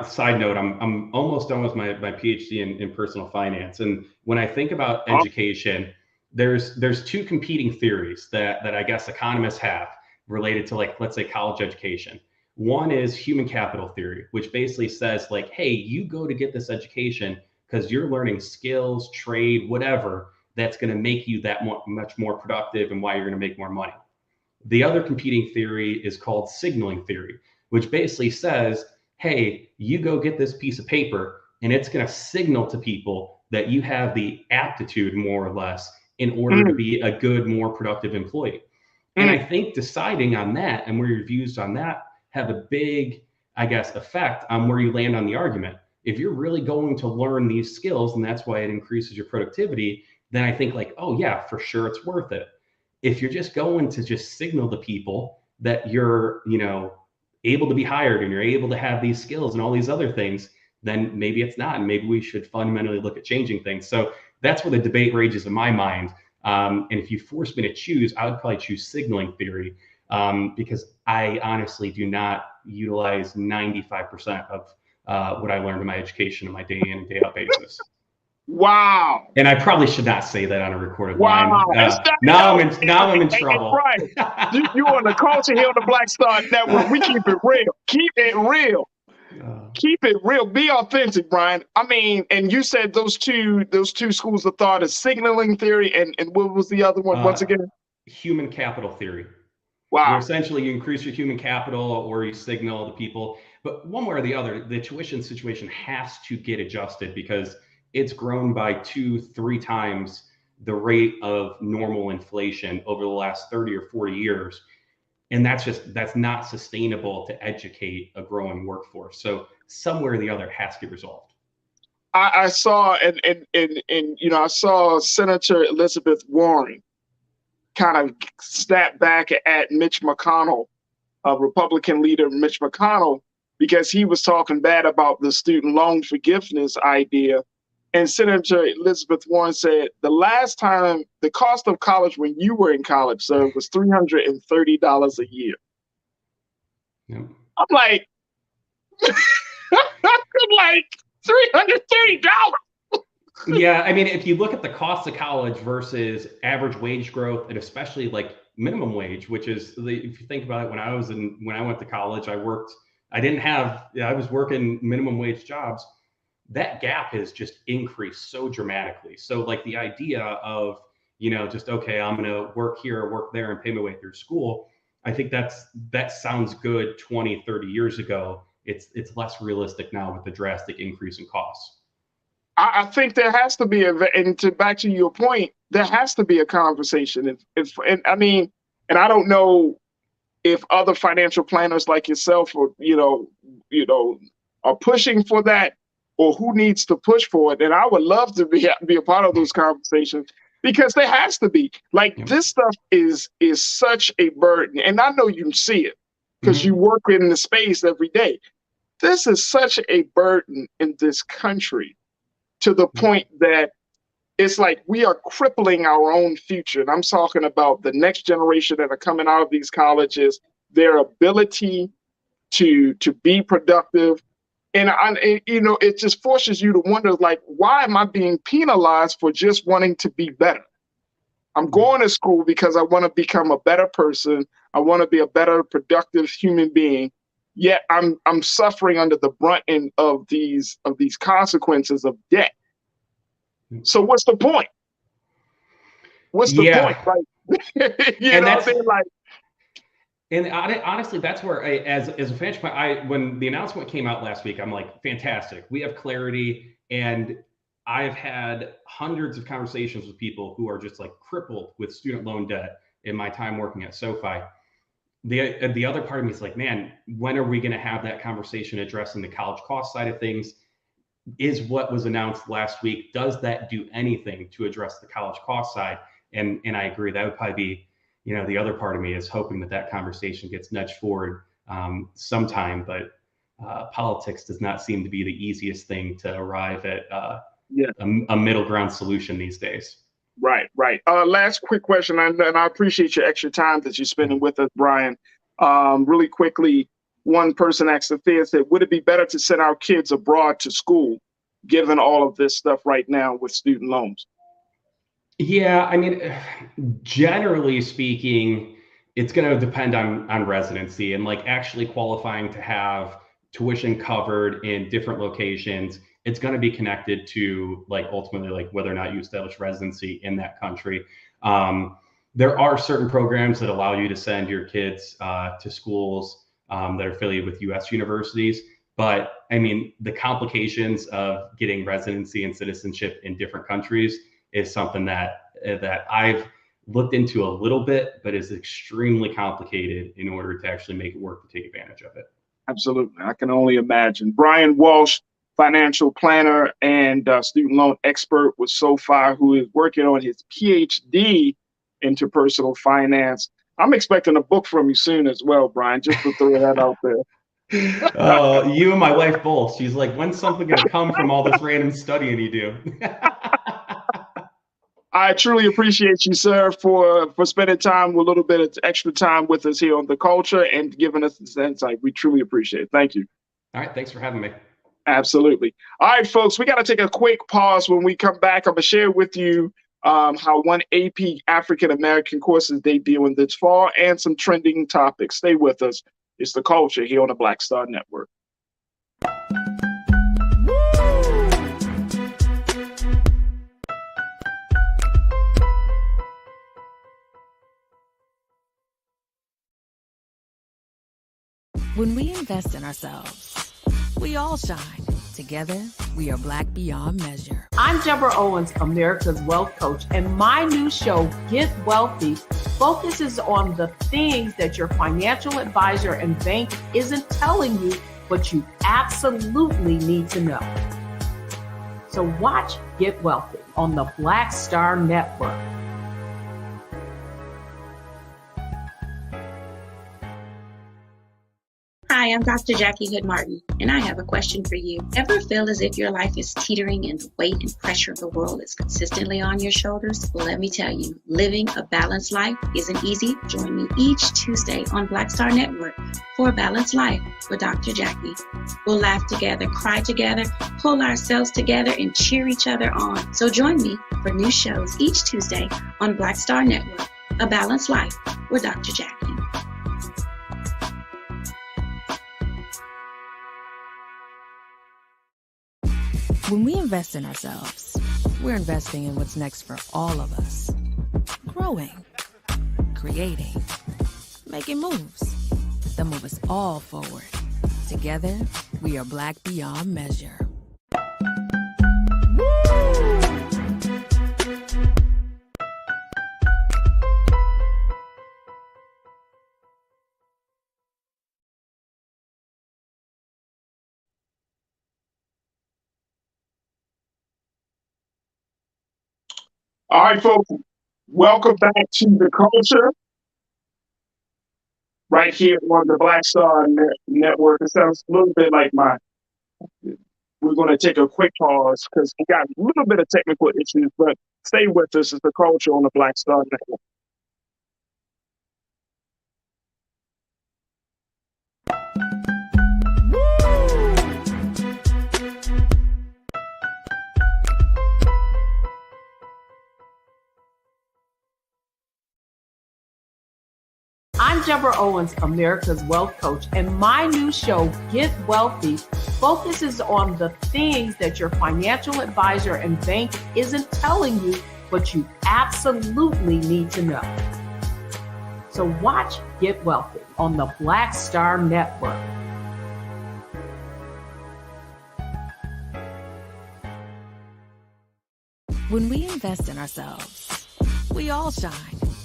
Speaker 11: Side note, I'm almost done with my PhD in personal finance. And when I think about education, there's two competing theories that I guess economists have related to, like, let's say, college education. One is human capital theory, which basically says, like, hey, you go to get this education because you're learning skills, trade, whatever, that's going to make you that much more productive and why you're going to make more money. The other competing theory is called signaling theory, which basically says, hey, you go get this piece of paper and it's going to signal to people that you have the aptitude, more or less, in order to be a good, more productive employee. And I think deciding on that and where your views on that have a big, I guess, effect on where you land on the argument. If you're really going to learn these skills and that's why it increases your productivity, then I think, like, oh yeah, for sure it's worth it. If you're just going to just signal to people that you're, able to be hired and you're able to have these skills and all these other things, then maybe it's not. And maybe we should fundamentally look at changing things. So that's where the debate rages in my mind. And if you force me to choose, I would probably choose signaling theory, because I honestly do not utilize 95% of what I learned in my education on my day in and day out basis.
Speaker 1: Wow.
Speaker 11: And I probably should not say that on a recorded line. Now I'm in trouble.
Speaker 1: Right. You on the culture here on the Black Star Network. We keep it real. Keep it real. Keep it real. Be authentic, Brian. I mean, and you said those two schools of thought is signaling theory and what was the other one once again?
Speaker 11: Human capital theory.
Speaker 1: Wow.
Speaker 11: Where essentially you increase your human capital or you signal to people. But one way or the other, the tuition situation has to get adjusted because it's grown by 2-3 times the rate of normal inflation over the last 30 or 40 years. And that's not sustainable to educate a growing workforce. So somewhere or the other has to get resolved.
Speaker 1: I saw I saw Senator Elizabeth Warren kind of snap back at Mitch McConnell, Republican leader Mitch McConnell, because he was talking bad about the student loan forgiveness idea. And Senator Elizabeth Warren said the last time the cost of college when you were in college, sir, was $330 a year.
Speaker 11: Yep.
Speaker 1: I'm like, like $330.
Speaker 11: Yeah, I mean, if you look at the cost of college versus average wage growth, and especially like minimum wage, which is, if you think about it, when I went to college, I was working minimum wage jobs. That gap has just increased so dramatically. So like the idea of, just, okay, I'm going to work here or work there and pay my way through school. I think that sounds good 20, 30 years ago. It's less realistic now with the drastic increase in costs.
Speaker 1: I think there has to be back to your point, there has to be a conversation. And I don't know if other financial planners like yourself or, are pushing for that, or who needs to push for it. And I would love to be a part of those conversations because there has to be. Like, this stuff is such a burden. And I know you see it because you work in the space every day. This is such a burden in this country to the point that it's like we are crippling our own future. And I'm talking about the next generation that are coming out of these colleges, their ability to be productive. And it just forces you to wonder, like, why am I being penalized for just wanting to be better? I'm going to school because I want to become a better person. I want to be a better, productive human being. Yet I'm suffering under the brunt end of these consequences of debt. So what's the point? What's the point? Like, you know what I'm saying? Like.
Speaker 11: And honestly, that's where, as a financial plan, when the announcement came out last week, I'm like, fantastic. We have clarity. And I've had hundreds of conversations with people who are just like crippled with student loan debt in my time working at SoFi. The other part of me is like, man, when are we going to have that conversation addressing the college cost side of things? Is what was announced last week, does that do anything to address the college cost side? And I agree, that would probably be, the other part of me is hoping that conversation gets nudged forward sometime, but politics does not seem to be the easiest thing to arrive at a middle ground solution these days.
Speaker 1: Right, right. Last quick question, and I appreciate your extra time that you're spending with us, Brian. Really quickly, one person asked the Fed, said, would it be better to send our kids abroad to school, given all of this stuff right now with student loans?
Speaker 11: Yeah, I mean, generally speaking, it's going to depend on residency and like actually qualifying to have tuition covered in different locations. It's going to be connected to like ultimately like whether or not you establish residency in that country. There are certain programs that allow you to send your kids to schools that are affiliated with U.S. universities. But I mean, the complications of getting residency and citizenship in different countries is something that I've looked into a little bit, but is extremely complicated in order to actually make it work to take advantage of it.
Speaker 1: Absolutely. I can only imagine. Brian Walsh, financial planner and student loan expert with SoFi, who is working on his PhD into personal finance. I'm expecting a book from you soon as well, Brian, just to throw that out there.
Speaker 11: You and my wife both. She's like, when's something going to come from all this random studying you do?
Speaker 1: I truly appreciate you, sir, for spending time, a little bit of extra time with us here on The Culture and giving us this insight. We truly appreciate it. Thank you.
Speaker 11: All right. Thanks for having me.
Speaker 1: Absolutely. All right, folks, we got to take a quick pause. When we come back, I'm going to share with you how one AP African-American course is debuting this fall and some trending topics. Stay with us. It's The Culture here on the Black Star Network.
Speaker 3: When we invest in ourselves, we all shine. Together, we are Black beyond measure.
Speaker 5: I'm Deborah Owens, America's Wealth Coach, and my new show, Get Wealthy, focuses on the things that your financial advisor and bank isn't telling you, but you absolutely need to know. So watch Get Wealthy on the Black Star Network.
Speaker 10: Hi, I'm Dr. Jackie Hood Martin, and I have a question for you. Ever feel as if your life is teetering and the weight and pressure of the world is consistently on your shoulders? Well, let me tell you, living a balanced life isn't easy. Join me each Tuesday on Black Star Network for A Balanced Life with Dr. Jackie. We'll laugh together, cry together, pull ourselves together, and cheer each other on. So join me for new shows each Tuesday on Black Star Network, A Balanced Life with Dr. Jackie.
Speaker 3: When we invest in ourselves, we're investing in what's next for all of us. Growing, creating, making moves that move us all forward. Together, we are Black beyond measure.
Speaker 1: All right, folks, welcome back to The Culture right here on the Black Star Network. It sounds a little bit like we're going to take a quick pause because we got a little bit of technical issues, but stay with us. It's The Culture on the Black Star Network.
Speaker 5: I'm Deborah Owens, America's Wealth Coach, and my new show, Get Wealthy, focuses on the things that your financial advisor and bank isn't telling you, but you absolutely need to know. So watch Get Wealthy on the Black Star Network.
Speaker 3: When we invest in ourselves, we all shine.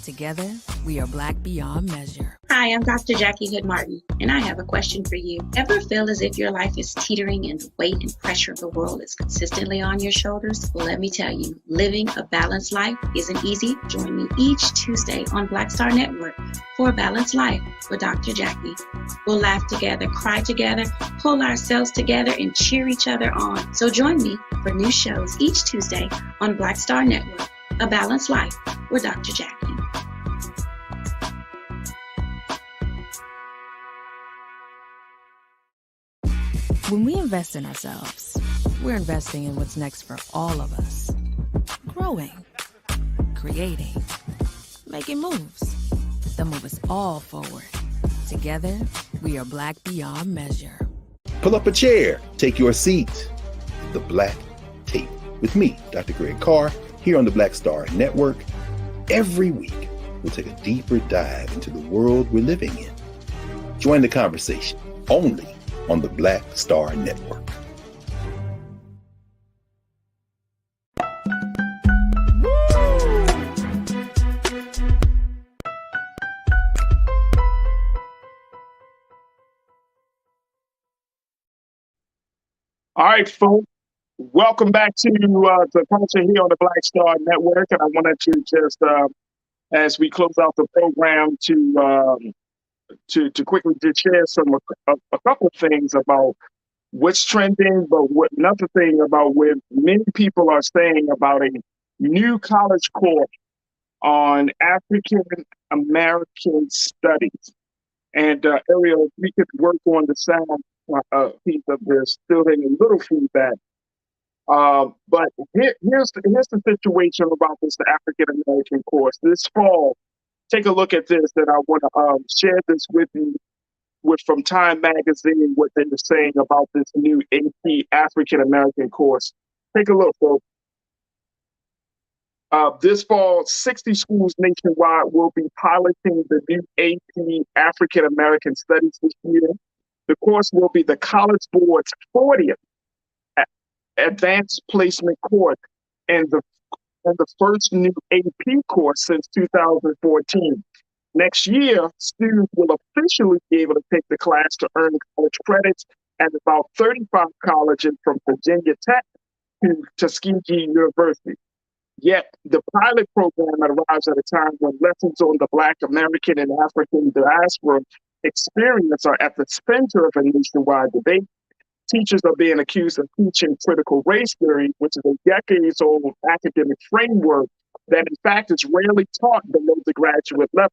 Speaker 3: Together, we are Black beyond measure.
Speaker 10: Hi, I'm Dr. Jackie Hood Martin, and I have a question for you. Ever feel as if your life is teetering and the weight and pressure of the world is consistently on your shoulders? Well, let me tell you, living a balanced life isn't easy. Join me each Tuesday on Black Star Network for A Balanced Life with Dr. Jackie. We'll laugh together, cry together, pull ourselves together, and cheer each other on. So join me for new shows each Tuesday on Black Star Network, A Balanced Life with Dr. Jackie.
Speaker 3: When we invest in ourselves, we're investing in what's next for all of us. Growing, creating, making moves that move us all forward. Together, we are Black beyond measure.
Speaker 4: Pull up a chair, take your seat. The Black Tape with me, Dr. Greg Carr, here on the Black Star Network. Every week, we'll take a deeper dive into the world we're living in. Join the conversation only on the Black Star Network.
Speaker 1: All right, folks. Welcome back to the culture here on the Black Star Network. And I wanted to just, as we close out the program, to quickly just share a couple of things about what's trending, but another thing about what many people are saying about a new college course on African American studies. And Ariel, if we could work on the sound piece of this, still getting a little feedback. But here's the situation about this African American course. This fall, take a look at this, and I want to share this with you from Time Magazine, what they're saying about this new AP African American course. Take a look, folks. This fall, 60 schools nationwide will be piloting the new AP African American Studies this year. The course will be the College Board's 40th advanced placement course and the first new AP course since 2014. Next year, students will officially be able to take the class to earn college credits at about 35 colleges from Virginia Tech to Tuskegee University. Yet, the pilot program arrives at a time when lessons on the Black American and African diaspora experience are at the center of a nationwide debate. Teachers are being accused of teaching critical race theory, which is a decades-old academic framework that, in fact, is rarely taught below the graduate level.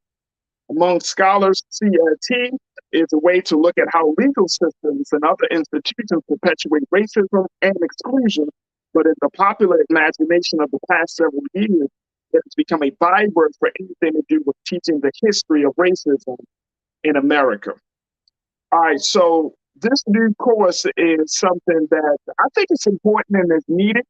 Speaker 1: Among scholars, CRT is a way to look at how legal systems and other institutions perpetuate racism and exclusion, but in the popular imagination of the past several years, it has become a byword for anything to do with teaching the history of racism in America. All right, so this new course is something that I think is important and is needed.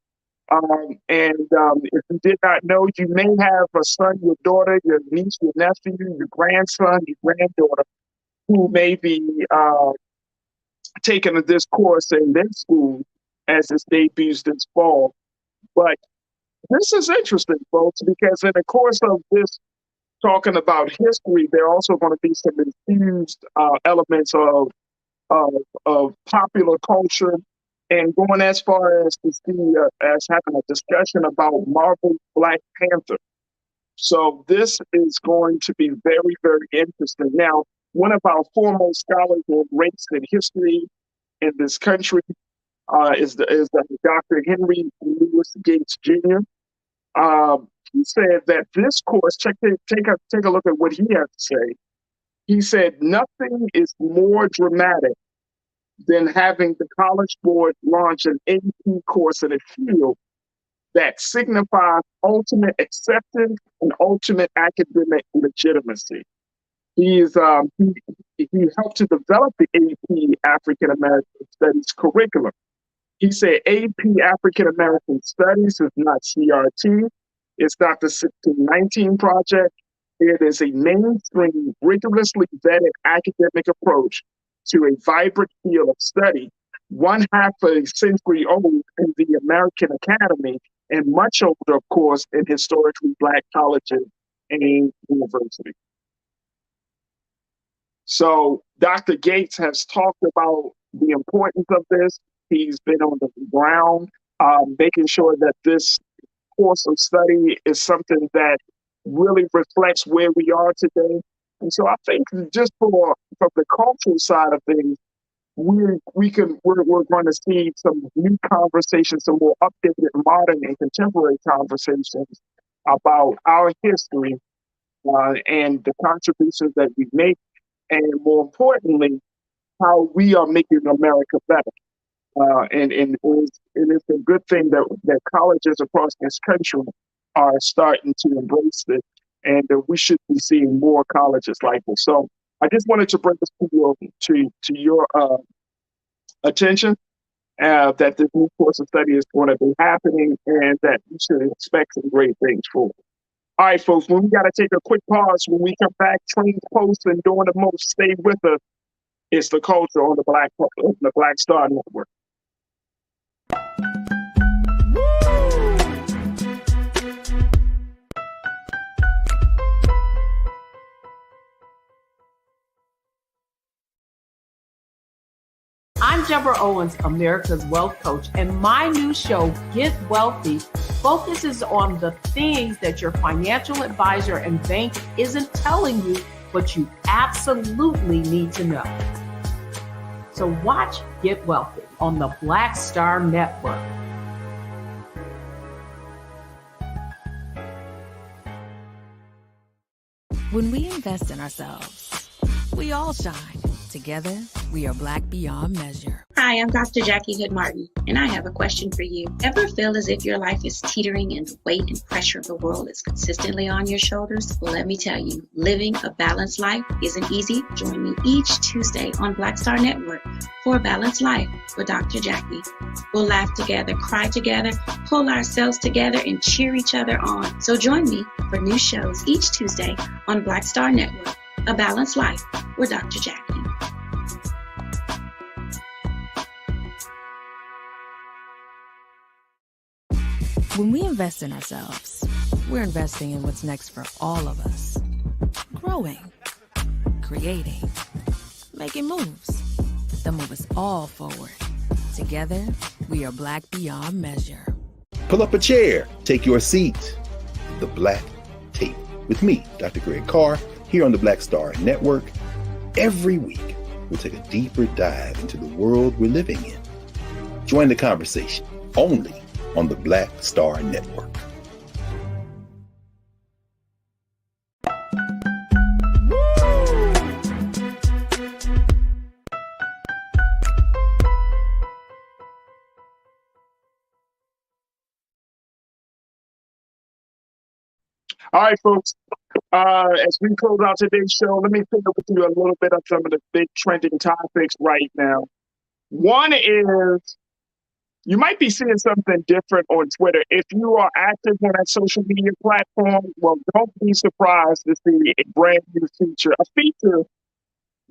Speaker 1: If you did not know, you may have a son, your daughter, your niece, your nephew, your grandson, your granddaughter, who may be taking this course in their school as it debuts this fall. But this is interesting, folks, because in the course of this, talking about history, there are also going to be some infused elements of popular culture, and going as far as to see as having a discussion about Marvel's Black Panther. So this is going to be very, very interesting. Now, one of our foremost scholars on race and history in this country is Dr. Henry Louis Gates Jr. He said that this course, take a look at what he had to say. He said, nothing is more dramatic than having the College Board launch an AP course in a field that signifies ultimate acceptance and ultimate academic legitimacy. He helped to develop the AP African American Studies curriculum. He said AP African American Studies is not CRT. It's not the 1619 project. It is a mainstream, rigorously vetted academic approach to a vibrant field of study, one half a century old in the American Academy, and much older, of course, in historically Black colleges and universities. So Dr. Gates has talked about the importance of this. He's been on the ground, making sure that this course of study is something that really reflects where we are today. And so I think just from the cultural side of things, we're going to see some new conversations, some more updated, modern, and contemporary conversations about our history and the contributions that we make, and more importantly, how we are making America better. And it's a good thing that colleges across this country are starting to embrace this, and we should be seeing more colleges like this. So I just wanted to bring this to your attention, that this new course of study is going to be happening, and that you should expect some great things for it. All right, folks, we got to take a quick pause. When we come back, train post and doing the most, stay with us. It's the culture on the Black Star Network.
Speaker 5: I'm Deborah Owens, America's Wealth Coach, and my new show, Get Wealthy, focuses on the things that your financial advisor and bank isn't telling you, but you absolutely need to know. So watch Get Wealthy on the Black Star Network.
Speaker 3: When we invest in ourselves, we all shine. Together, we are Black beyond measure.
Speaker 10: Hi, I'm Dr. Jackie Hood Martin, and I have a question for you. Ever feel as if your life is teetering and the weight and pressure of the world is consistently on your shoulders? Well, let me tell you, living a balanced life isn't easy. Join me each Tuesday on Black Star Network for a Balanced Life with Dr. Jackie. We'll laugh together, cry together, pull ourselves together, and cheer each other on. So join me for new shows each Tuesday on Black Star Network, A Balanced Life with Dr. Jackie.
Speaker 3: When we invest in ourselves, we're investing in what's next for all of us. Growing, creating, making moves that move us all forward. Together, we are Black beyond measure.
Speaker 4: Pull up a chair, take your seat. The Black Tape with me, Dr. Greg Carr, here on the Black Star Network. Every week, we'll take a deeper dive into the world we're living in. Join the conversation only on the Black Star Network.
Speaker 1: All right, folks. As we close out today's show, let me pick up with you a little bit of some of the big trending topics right now. One is, you might be seeing something different on Twitter. If you are active on that social media platform, well, don't be surprised to see a brand new feature, a feature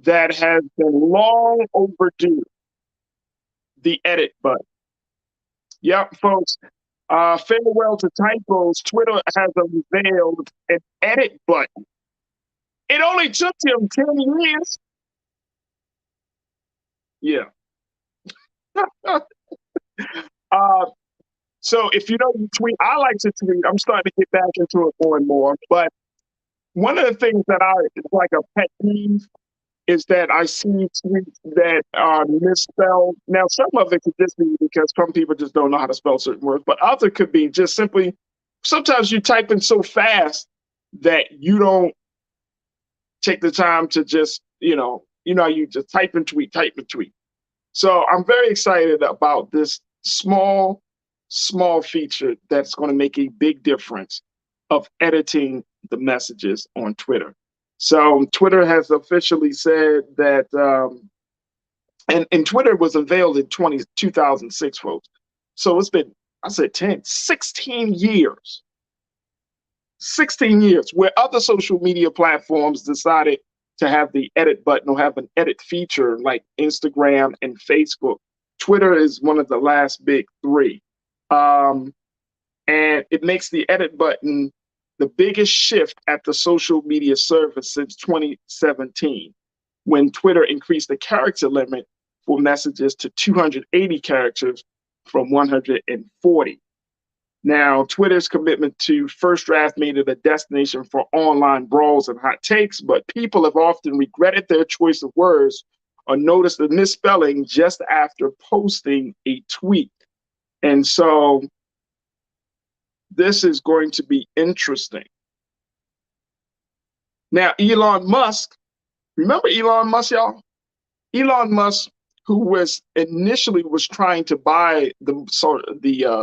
Speaker 1: that has been long overdue, the edit button. Yep, folks, farewell to typos. Twitter has unveiled an edit button. It only took him 10 years. Yeah. So if you don't tweet, I like to tweet. I'm starting to get back into it more and more. But one of the things that it's like a pet peeve is that I see tweets that are misspelled. Now, some of it could just be because some people just don't know how to spell certain words, but other could be just simply, sometimes you're typing so fast that you don't take the time to just, you just type and tweet. So I'm very excited about this small feature that's going to make a big difference of editing the messages on Twitter. So Twitter has officially said that, and Twitter was unveiled in 2006, folks. So it's been, 16 years. 16 years where other social media platforms decided to have the edit button or have an edit feature like Instagram and Facebook. Twitter is one of the last big three. And it makes the edit button the biggest shift at the social media service since 2017, when Twitter increased the character limit for messages to 280 characters from 140. Now, Twitter's commitment to First Draft made it a destination for online brawls and hot takes, but people have often regretted their choice of words or noticed a misspelling just after posting a tweet. And so this is going to be interesting. Now, Elon Musk, remember Elon Musk, y'all? Elon Musk, who was initially trying to buy the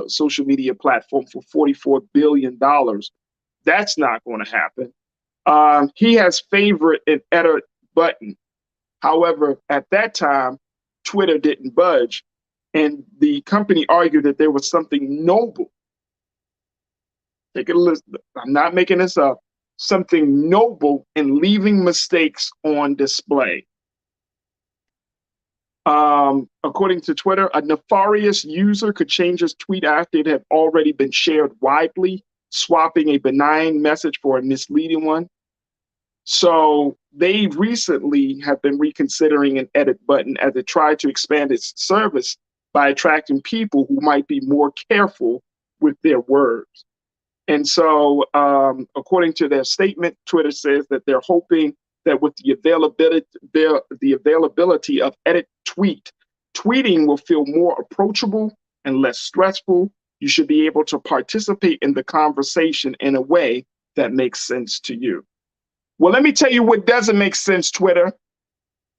Speaker 1: social media platform for $44 billion. That's not going to happen. He has favored an edit button. However, at that time, Twitter didn't budge, and the company argued that there was something noble. Take a listen. I'm not making this up. Something noble in leaving mistakes on display. According to Twitter, a nefarious user could change his tweet after it had already been shared widely, swapping a benign message for a misleading one. So they recently have been reconsidering an edit button as it tried to expand its service by attracting people who might be more careful with their words. And so, according to their statement, Twitter says that they're hoping that with the availability of edit tweeting will feel more approachable and less stressful. You should be able to participate in the conversation in a way that makes sense to you. Well, let me tell you what doesn't make sense, Twitter.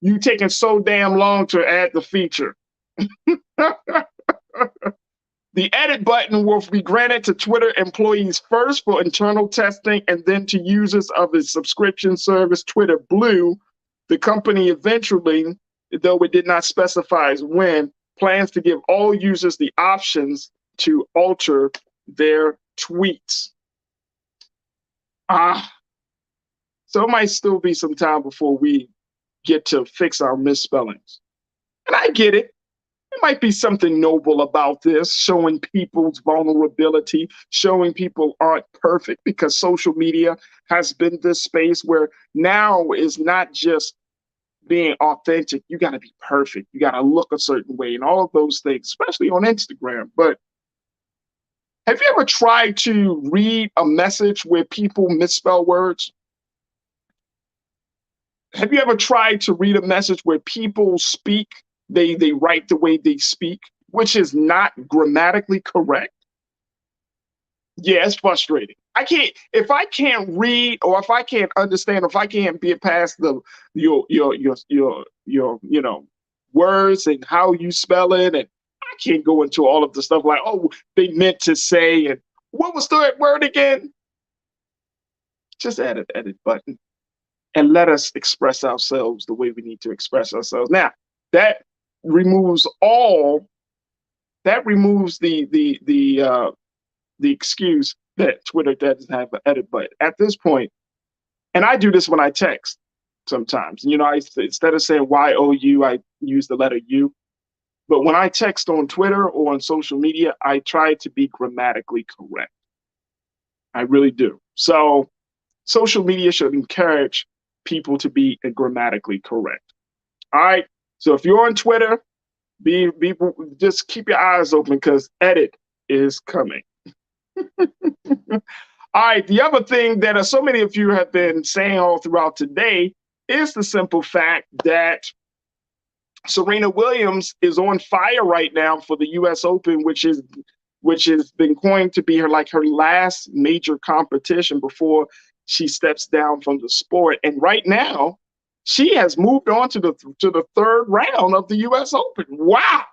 Speaker 1: You taking so damn long to add the feature. The edit button will be granted to Twitter employees first for internal testing and then to users of its subscription service, Twitter Blue. The company eventually, though it did not specify when, plans to give all users the options to alter their tweets. So it might still be some time before we get to fix our misspellings. And I get it. There might be something noble about this, showing people's vulnerability, showing people aren't perfect, because social media has been this space where now is not just being authentic. You got to be perfect. You got to look a certain way and all of those things, especially on Instagram. But have you ever tried to read a message where people misspell words? Have you ever tried to read a message where people speak, they write the way they speak, which is not grammatically correct? Yeah, it's frustrating. If I can't read, or if I can't understand, or if I can't be past your words and how you spell it, and I can't go into all of the stuff like, oh, they meant to say, and what was the word again? Just add an edit button and let us express ourselves the way we need to express ourselves. Now, that removes the excuse that Twitter doesn't have an edit button at this point. And I do this when I text sometimes. Instead of saying YOU, I use the letter U. But when I text on Twitter or on social media, I try to be grammatically correct. I really do. So social media should encourage people to be grammatically correct. All right. So if you're on Twitter, just keep your eyes open, because edit is coming. All right. The other thing that so many of you have been saying all throughout today is the simple fact that Serena Williams is on fire right now for the U.S. Open, which has been going to be her last major competition before she steps down from the sport. And right now, she has moved on to the third round of the U.S. Open. Wow!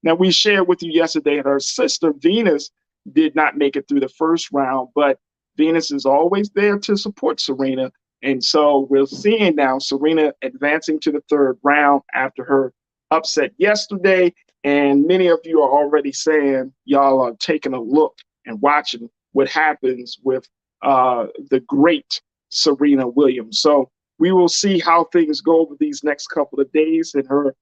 Speaker 1: Now, we shared with you yesterday her sister Venus did not make it through the first round, but Venus is always there to support Serena. And so we're seeing now Serena advancing to the third round after her upset yesterday. And many of you are already saying y'all are taking a look and watching what happens with the great Serena Williams. So we will see how things go over these next couple of days and her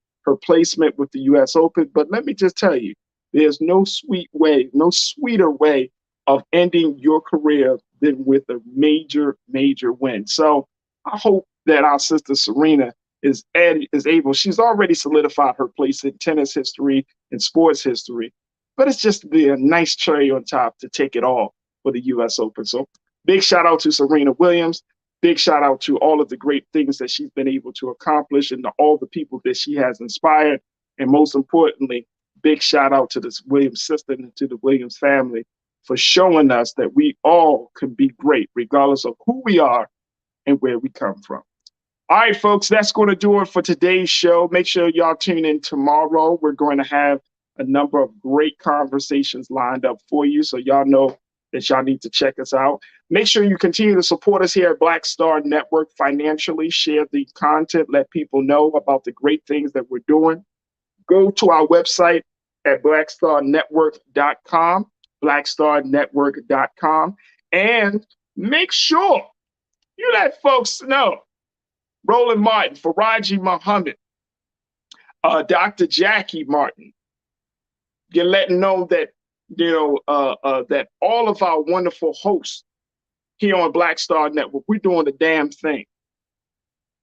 Speaker 1: placement with the U.S. Open. But let me just tell you, there's no sweeter way of ending your career than with a major, major win. So I hope that our sister Serena is able. She's already solidified her place in tennis history and sports history, but it's just be a nice cherry on top to take it all for the U.S. Open. So big shout out to Serena Williams. Big shout out to all of the great things that she's been able to accomplish and to all the people that she has inspired. And most importantly, big shout out to this Williams sister and to the Williams family for showing us that we all can be great, regardless of who we are and where we come from. All right, folks, that's going to do it for today's show. Make sure y'all tune in tomorrow. We're going to have a number of great conversations lined up for you, so y'all know that y'all need to check us out. Make sure you continue to support us here at Black Star Network financially. Share the content. Let people know about the great things that we're doing. Go to our website at blackstarnetwork.com, blackstarnetwork.com, and make sure you let folks know. Roland Martin, Farajii Muhammad, Dr. Jackie Martin. You're letting know that, that all of our wonderful hosts here on Black Star Network, we're doing the damn thing.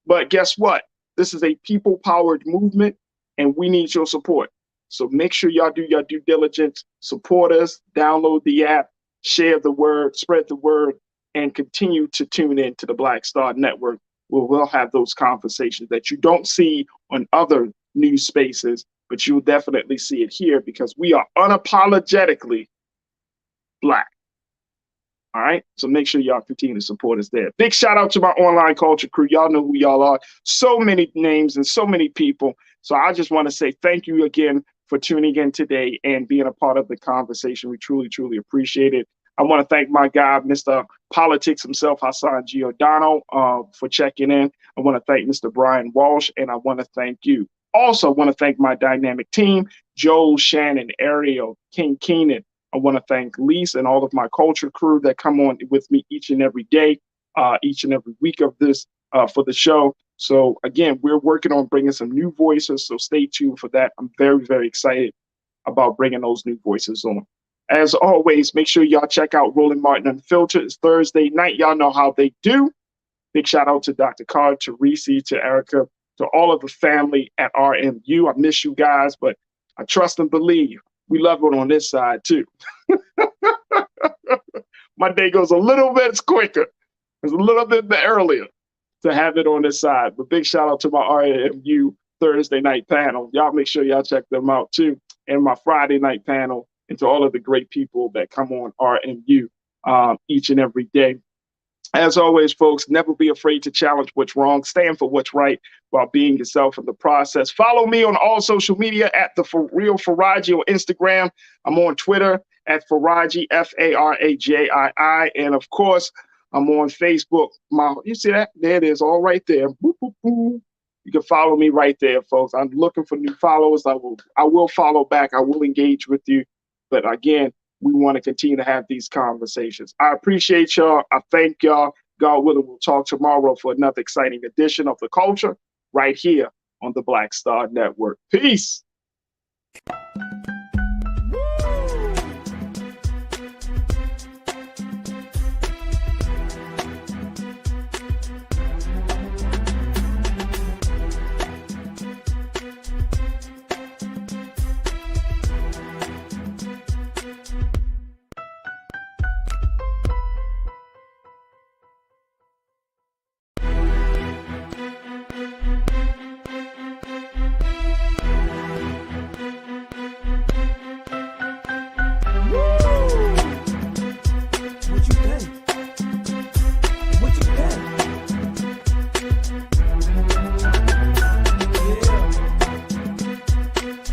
Speaker 1: But guess what? This is a people-powered movement, and we need your support. So make sure y'all do your due diligence, support us, download the app, share the word, spread the word, and continue to tune in to the Black Star Network, where we'll have those conversations that you don't see on other news spaces, but you'll definitely see it here because we are unapologetically Black. All right, so make sure y'all continue to support us there. Big shout out to my online culture crew. Y'all know who y'all are. So many names and so many people. So I just want to say thank you again for tuning in today and being a part of the conversation. We truly, truly appreciate it. I want to thank my guy, Mr. Politics himself, Hassan Giordano, for checking in. I want to thank Mr. Brian Walsh, and I want to thank you. Also want to thank my dynamic team, Joel, Shannon, Ariel, King Keenan. I want to thank Lisa and all of my culture crew that come on with me each and every day, each and every week of this for the show. So again, we're working on bringing some new voices, so stay tuned for that. I'm very, very excited about bringing those new voices on. As always, make sure y'all check out Roland Martin Unfiltered. It's Thursday night. Y'all know how they do. Big shout out to Dr. Carr, to Reese, to Erica, to all of the family at RMU. I miss you guys, but I trust and believe we love it on this side too. My day goes a little bit quicker. It's a little bit earlier to have it on this side. But big shout out to my RMU Thursday night panel. Y'all make sure y'all check them out too. And my Friday night panel, and to all of the great people that come on RMU each and every day. As always, folks, never be afraid to challenge what's wrong. Stand for what's right while being yourself in the process. Follow me on all social media at the Real Farajii on Instagram. I'm on Twitter at Farajii, Farajii. And of course, I'm on Facebook. You see that? There it is, all right there. Boop, boop, boop. You can follow me right there, folks. I'm looking for new followers. I will follow back. I will engage with you. But again, we want to continue to have these conversations. I appreciate y'all. I thank y'all. God willing, we'll talk tomorrow for another exciting edition of The Culture right here on the Black Star Network. Peace.